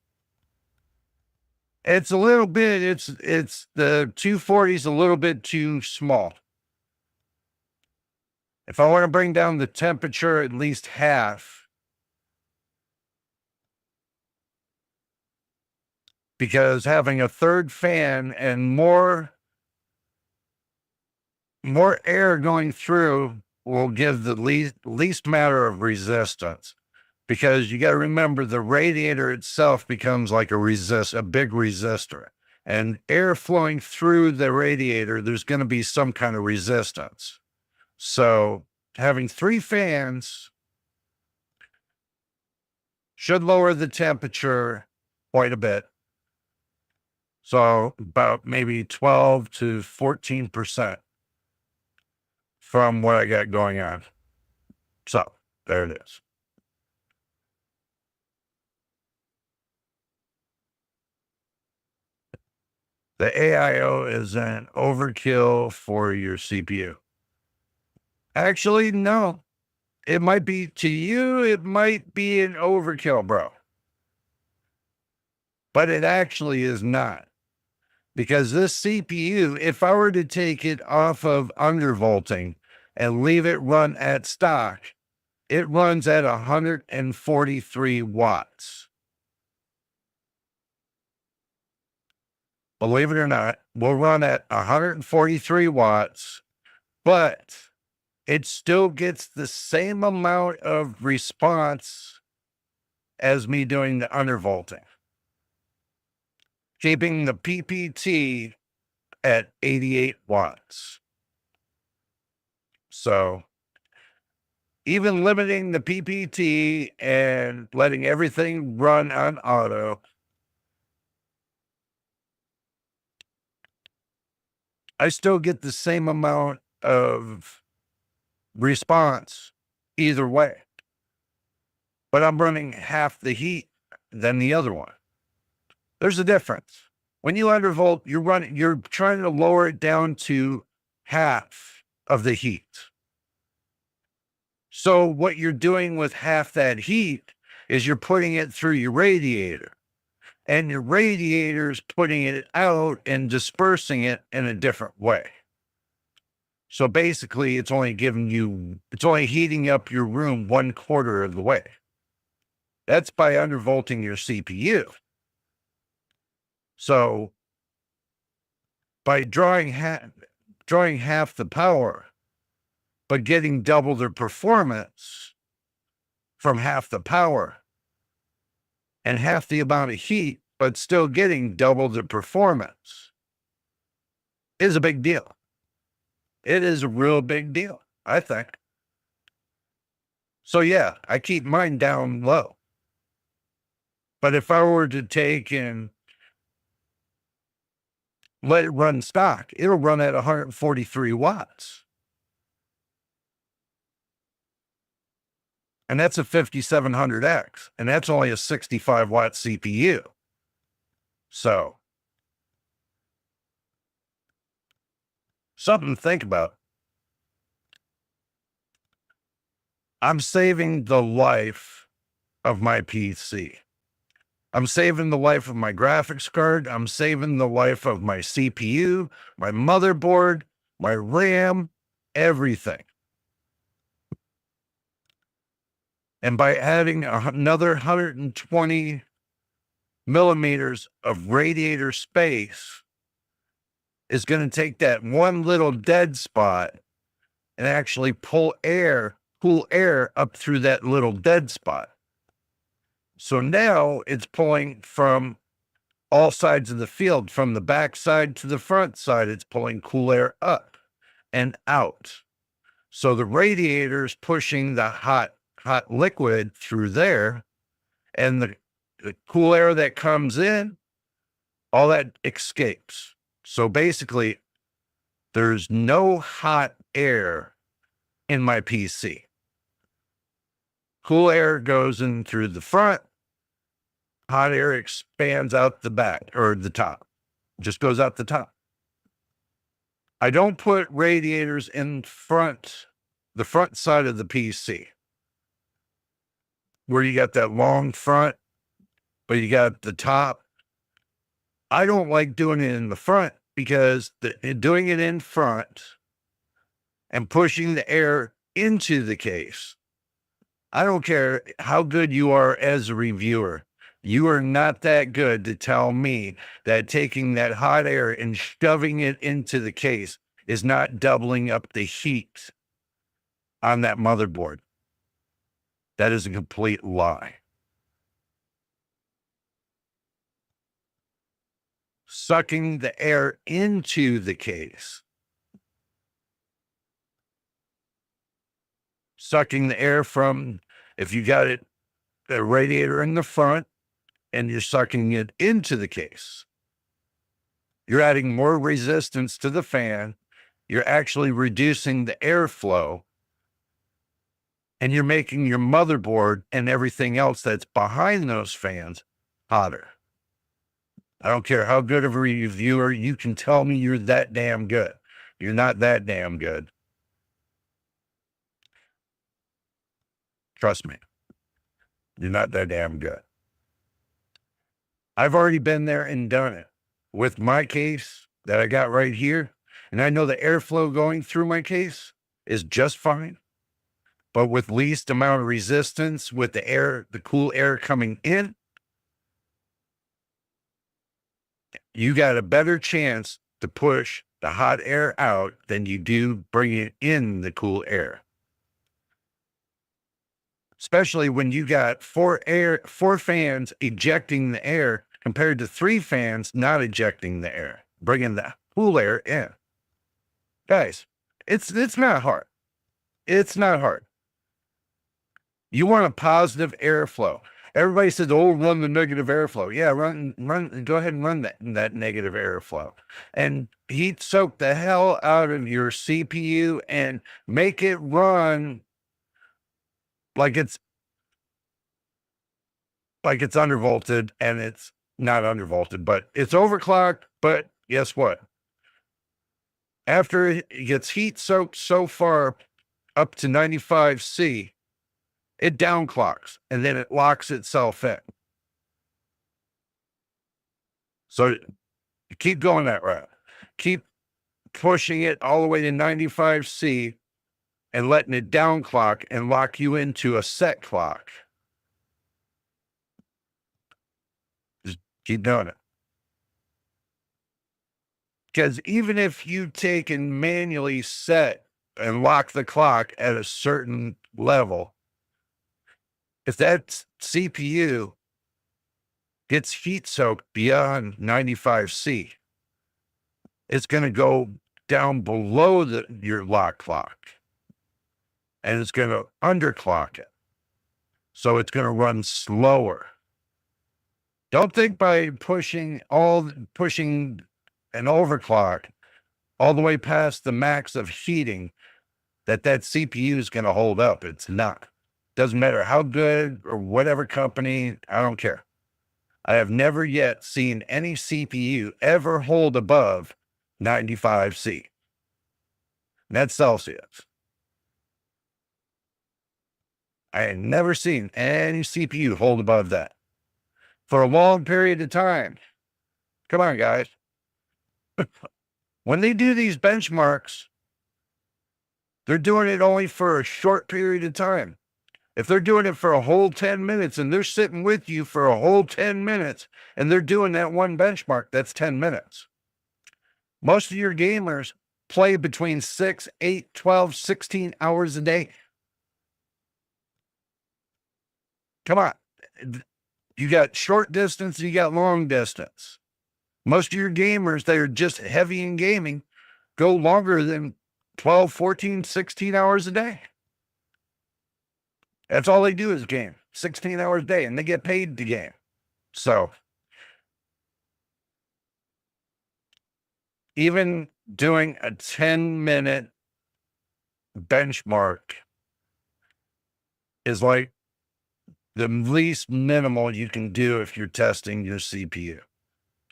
It's a little bit, it's the 240 is a little bit too small. If I want to bring down the temperature at least half, because having a third fan and more air going through will give the least matter of resistance. Because you got to remember, the radiator itself becomes like a big resistor, and air flowing through the radiator, there's going to be some kind of resistance. So having 3 fans should lower the temperature quite a bit. So about maybe 12 to 14% from what I got going on. So there it is. The AIO is an overkill for your CPU. Actually, no. It might be to you, it might be an overkill, bro. But it actually is not. Because this CPU, if I were to take it off of undervolting and leave it run at stock, it runs at 143 watts. Believe it or not, will run at 143 watts, but it still gets the same amount of response as me doing the undervolting, keeping the PPT at 88 watts. So even limiting the PPT and letting everything run on auto, I still get the same amount of response either way. But I'm running half the heat than the other one. There's a difference. When you undervolt, you're trying to lower it down to half of the heat. So what you're doing with half that heat is you're putting it through your radiator, and your radiator's putting it out and dispersing it in a different way. So basically, it's only heating up your room 1/4 of the way. That's by undervolting your CPU. So by drawing half the power, but getting double the performance from half the power and half the amount of heat, but still getting double the performance is a big deal. It is a real big deal, I think. So yeah, I keep mine down low. But if I were to take and let it run stock, it'll run at 143 watts. And that's a 5700X, and that's only a 65 watt CPU. So, something to think about. I'm saving the life of my PC. I'm saving the life of my graphics card. I'm saving the life of my CPU, my motherboard, my RAM, everything. And by adding another 120 millimeters of radiator space is going to take that one little dead spot and actually pull cool air up through that little dead spot. So now it's pulling from all sides of the field, from the back side to the front side. It's pulling cool air up and out. So the radiator is pushing the hot liquid through there, and the cool air that comes in, all that escapes. So basically, there's no hot air in my PC. Cool air goes in through the front. Hot air expands out the back or the top. Just goes out the top. I don't put radiators in the front side of the PC, where you got that long front, but you got the top. I don't like doing it in the front because doing it in front and pushing the air into the case, I don't care how good you are as a reviewer. You are not that good to tell me that taking that hot air and shoving it into the case is not doubling up the heat on that motherboard. That is a complete lie. Sucking the air into the case. Sucking the air from, if you got a radiator in the front and you're sucking it into the case, you're adding more resistance to the fan. You're actually reducing the airflow, and you're making your motherboard and everything else that's behind those fans hotter. I don't care how good of a reviewer you can tell me you're that damn good. You're not that damn good. Trust me. You're not that damn good. I've already been there and done it with my case that I got right here. And I know the airflow going through my case is just fine, but with least amount of resistance, with the cool air coming in, you got a better chance to push the hot air out than you do bringing in the cool air. Especially when you got four fans ejecting the air compared to 3 fans not ejecting the air, bringing the cool air in. Guys, it's not hard. It's not hard. You want a positive airflow. Everybody says, "Oh, run the negative airflow." Yeah, go ahead and run that negative airflow, and heat soak the hell out of your CPU and make it run like it's undervolted, and it's not undervolted, but it's overclocked. But guess what? After it gets heat soaked so far up to 95C, it downclocks and then it locks itself in. So keep going that route. Keep pushing it all the way to 95C and letting it down clock and lock you into a set clock. Just keep doing it. Because even if you take and manually set and lock the clock at a certain level, if that CPU gets heat soaked beyond 95C, it's going to go down below your lock clock and it's going to underclock it. So it's going to run slower. Don't think by pushing an overclock all the way past the max of heating that CPU is going to hold up. It's not. Doesn't matter how good or whatever company, I don't care. I have never yet seen any CPU ever hold above 95C. That's Celsius. I had never seen any CPU hold above that for a long period of time. Come on, guys. When they do these benchmarks, they're doing it only for a short period of time. If they're doing it for a whole 10 minutes and they're sitting with you for a whole 10 minutes and they're doing that one benchmark, that's 10 minutes. Most of your gamers play between 6, 8, 12, 16 hours a day. Come on. You got short distance, you got long distance. Most of your gamers that are just heavy in gaming go longer than 12, 14, 16 hours a day. That's all they do is game, 16 hours a day, and they get paid to game. So even doing a 10-minute benchmark is like the least minimal you can do if you're testing your CPU.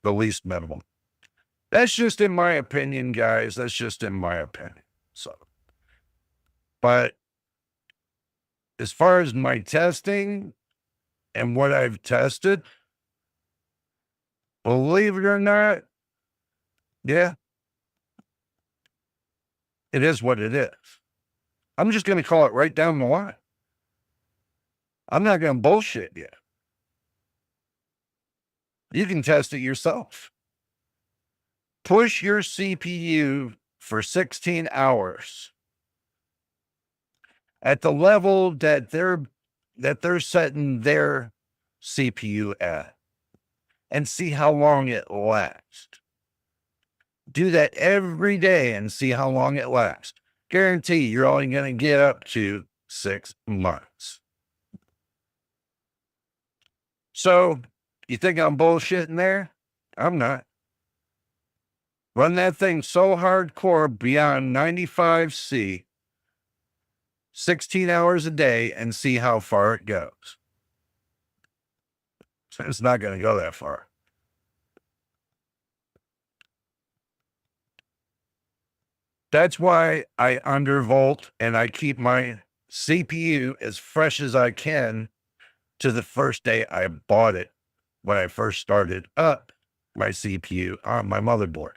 The least minimal. That's just in my opinion, guys. That's just in my opinion. So, but as far as my testing and what I've tested, believe it or not, yeah, it is what it is. I'm just going to call it right down the line. I'm not going to bullshit you. You can test it yourself. Push your CPU for 16 hours at the level that they're setting their CPU at and see how long it lasts. Do that every day and see how long it lasts. Guarantee you're only going to get up to 6 months. So, you think I'm bullshitting there? I'm not. Run that thing so hardcore beyond 95C, 16 hours a day, and see how far it goes. It's not going to go that far. That's why I undervolt and I keep my CPU as fresh as I can to the first day I bought it when I first started up my CPU on my motherboard.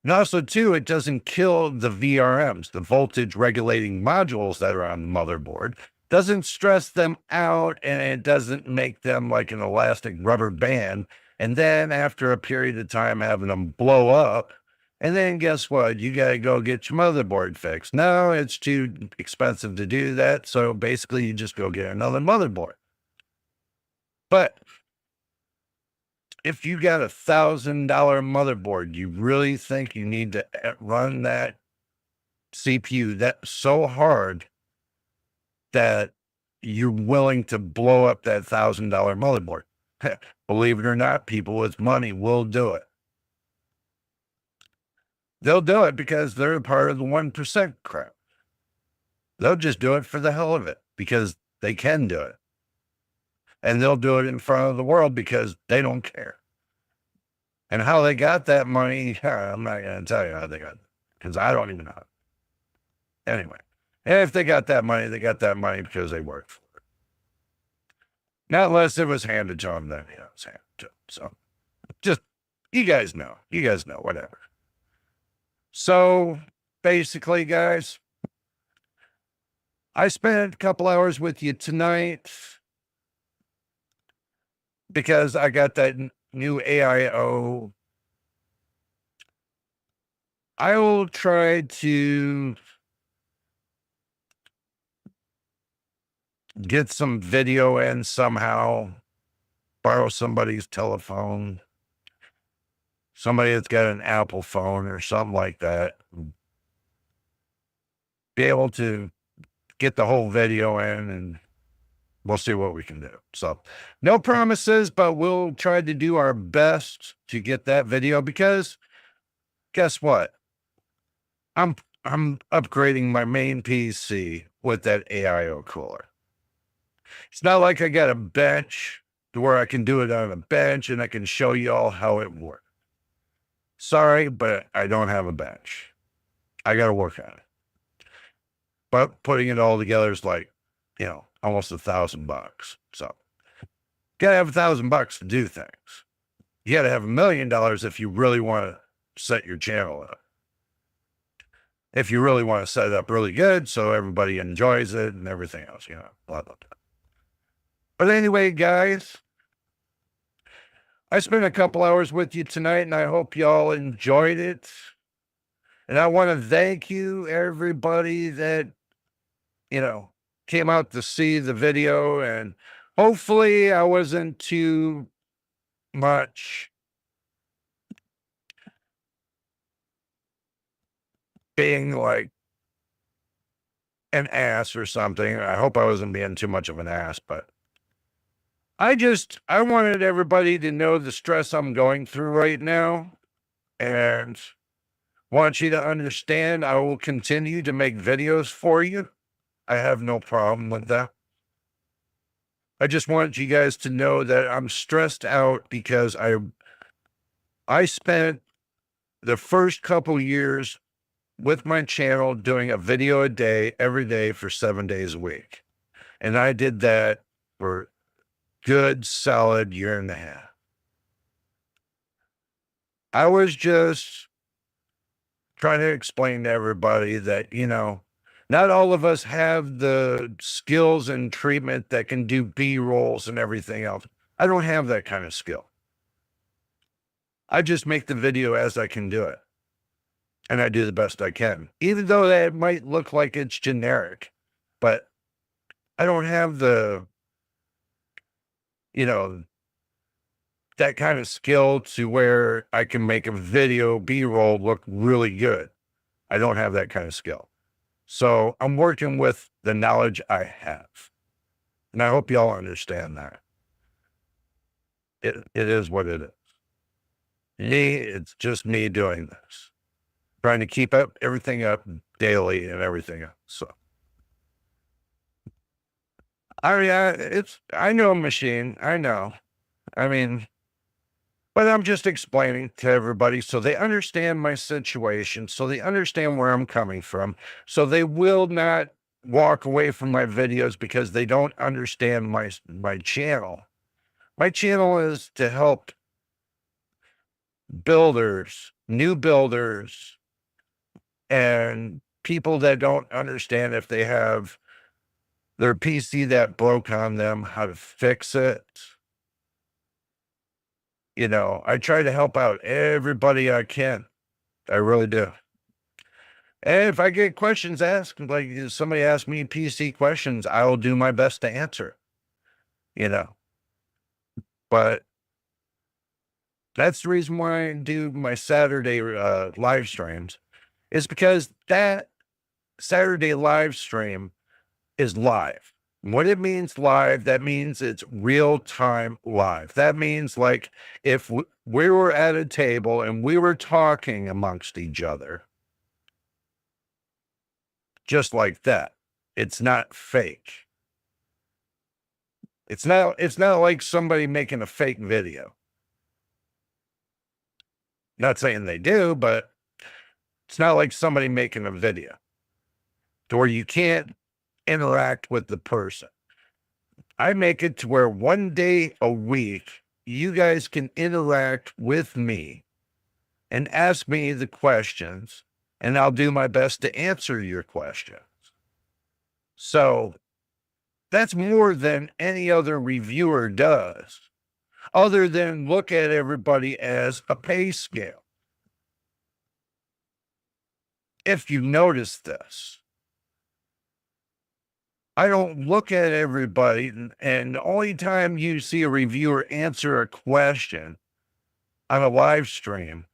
And also, too, it doesn't kill the VRMs, the voltage regulating modules that are on the motherboard. Doesn't stress them out, and it doesn't make them like an elastic rubber band. And then after a period of time, having them blow up. And then guess what? You got to go get your motherboard fixed. No, it's too expensive to do that. So basically, you just go get another motherboard. But if you got $1,000 motherboard, you really think you need to run that CPU that so hard that you're willing to blow up that $1,000 motherboard? Believe it or not, people with money will do it. They'll do it because they're part of the 1% crowd. They'll just do it for the hell of it because they can do it. And they'll do it in front of the world because they don't care. And how they got that money, I'm not going to tell you how they got it because I don't even know. Anyway, and if they got that money, they got that money because they worked for it. Not unless it was handed to them, then, it was handed to them. So just, you guys know, whatever. So basically, guys, I spent a couple hours with you tonight because I got that new AIO. I will try to get some video in somehow, borrow somebody's telephone, somebody that's got an Apple phone or something like that, be able to get the whole video in, and we'll see what we can do. So no promises, but we'll try to do our best to get that video because guess what? I'm I'm upgrading my main PC with that AIO cooler. It's not like I got a bench to where I can do it on a bench and I can show you all how it works. Sorry, but I don't have a bench. I got to work on it. But putting it all together is like, almost $1,000. So gotta have $1,000 to do things. You gotta have $1 million if you really want to set your channel up. If you really want to set it up really good so everybody enjoys it and everything else, blah, blah, blah. But anyway, guys, I spent a couple hours with you tonight and I hope y'all enjoyed it. And I want to thank you, everybody that, came out to see the video, and hopefully I wasn't too much being like an ass or something. I hope I wasn't being too much of an ass, but I wanted everybody to know the stress I'm going through right now and want you to understand I will continue to make videos for you. I have no problem with that. I just want you guys to know that I'm stressed out because I spent the first couple years with my channel doing a video a day, every day for 7 days a week. And I did that for good, solid year and a half. I was just trying to explain to everybody that, not all of us have the skills and treatment that can do B-rolls and everything else. I don't have that kind of skill. I just make the video as I can do it. And I do the best I can, even though that might look like it's generic, but I don't have the, that kind of skill to where I can make a video B-roll look really good. I don't have that kind of skill. So I'm working with the knowledge I have. And I hope y'all understand that. It is what it is. It's just me doing this. Trying to keep everything up daily and everything else. So I know a machine. I know. I mean, but I'm just explaining to everybody so they understand my situation, so they understand where I'm coming from, so they will not walk away from my videos because they don't understand my channel. My channel is to help builders, new builders, and people that don't understand if they have their PC that broke on them, how to fix it. I try to help out everybody I can. I really do. And if I get questions asked, like if somebody asks me PC questions, I will do my best to answer, but that's the reason why I do my Saturday live streams, is because that Saturday live stream is live. What it means live, that means it's real time live. That means like if we were at a table and we were talking amongst each other, just like that. It's not fake. It's not like somebody making a fake video. Not saying they do, but it's not like somebody making a video to where you can't interact with the person. I make it to where one day a week, you guys can interact with me and ask me the questions and I'll do my best to answer your questions. So that's more than any other reviewer does, other than look at everybody as a pay scale. If you notice this, I don't look at everybody, and the only time you see a reviewer answer a question on a live stream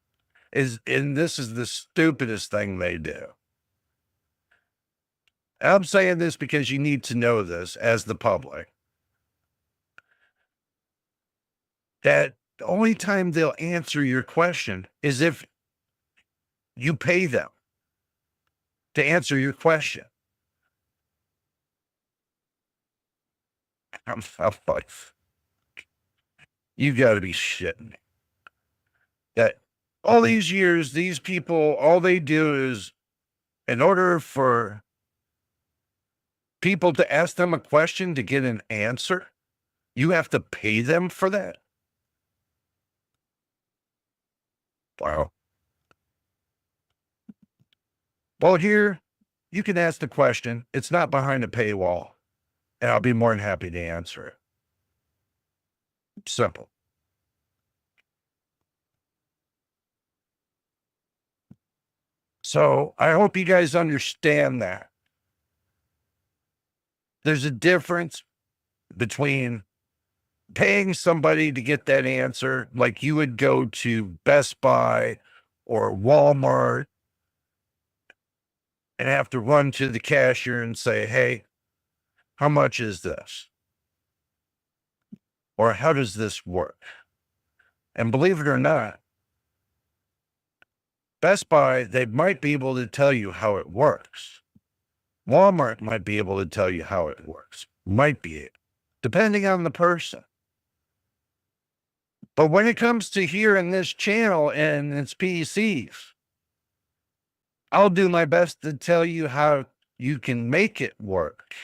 and this is the stupidest thing they do. I'm saying this because you need to know this as the public, that the only time they'll answer your question is if you pay them to answer your question. I'm like, you got to be shitting me. That all these years, these people, all they do is, in order for people to ask them a question to get an answer, you have to pay them for that. Wow. Well, here, you can ask the question. It's not behind a paywall, and I'll be more than happy to answer it. Simple. So I hope you guys understand that. There's a difference between paying somebody to get that answer, like you would go to Best Buy or Walmart and have to run to the cashier and say, hey, how much is this? Or how does this work? And believe it or not, Best Buy, they might be able to tell you how it works. Walmart might be able to tell you how it works. Might be, depending on the person. But when it comes to here in this channel and its PCs, I'll do my best to tell you how you can make it work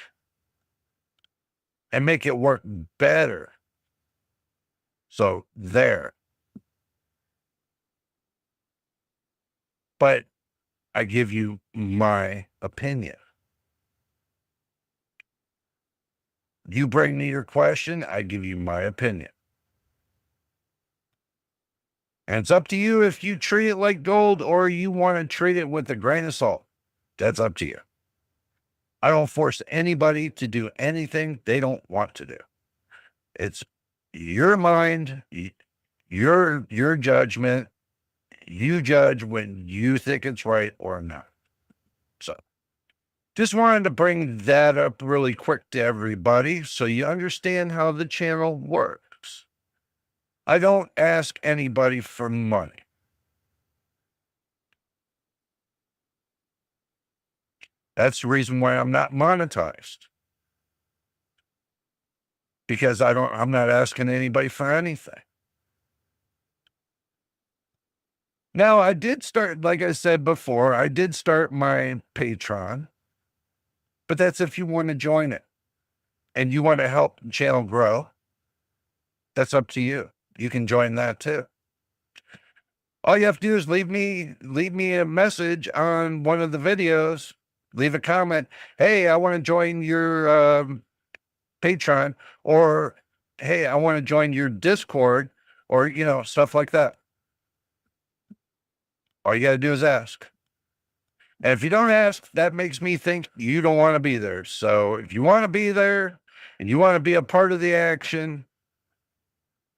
and make it work better. So there. But I give you my opinion. You bring me your question, I give you my opinion. And it's up to you if you treat it like gold or you want to treat it with a grain of salt. That's up to you. I don't force anybody to do anything they don't want to do. It's your mind, your judgment. You judge when you think it's right or not. So just wanted to bring that up really quick to everybody so you understand how the channel works. I don't ask anybody for money. That's the reason why I'm not monetized. Because I'm not asking anybody for anything. Now, I did start, like I said before, I did start my Patreon, but that's if you want to join it and you want to help the channel grow. That's up to you. You can join that too. All you have to do is leave me a message on one of the videos, leave a comment. Hey, I want to join your Patreon, or hey, I want to join your Discord, or, stuff like that. All you got to do is ask. And if you don't ask, that makes me think you don't want to be there. So if you want to be there and you want to be a part of the action,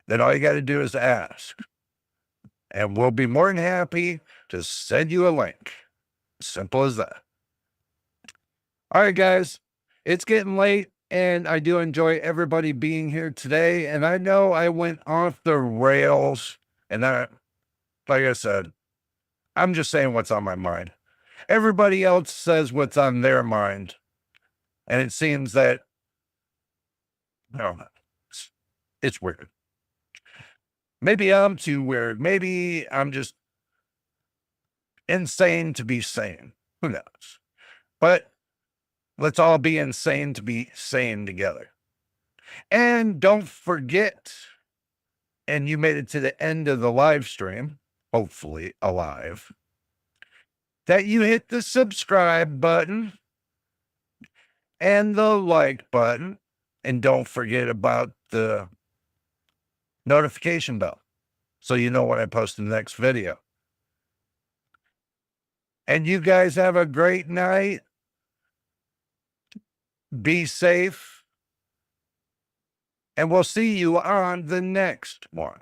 then all you got to do is ask. And we'll be more than happy to send you a link. Simple as that. All right, guys, it's getting late and I do enjoy everybody being here today. And I know I went off the rails and like I said, I'm just saying what's on my mind. Everybody else says what's on their mind. And it seems that, it's weird. Maybe I'm too weird. Maybe I'm just insane to be sane. Who knows? But let's all be insane to be sane together. And don't forget, and you made it to the end of the live stream, hopefully alive, that you hit the subscribe button and the like button. And don't forget about the notification bell so you know when I post the next video. And you guys have a great night. Be safe. And we'll see you on the next one.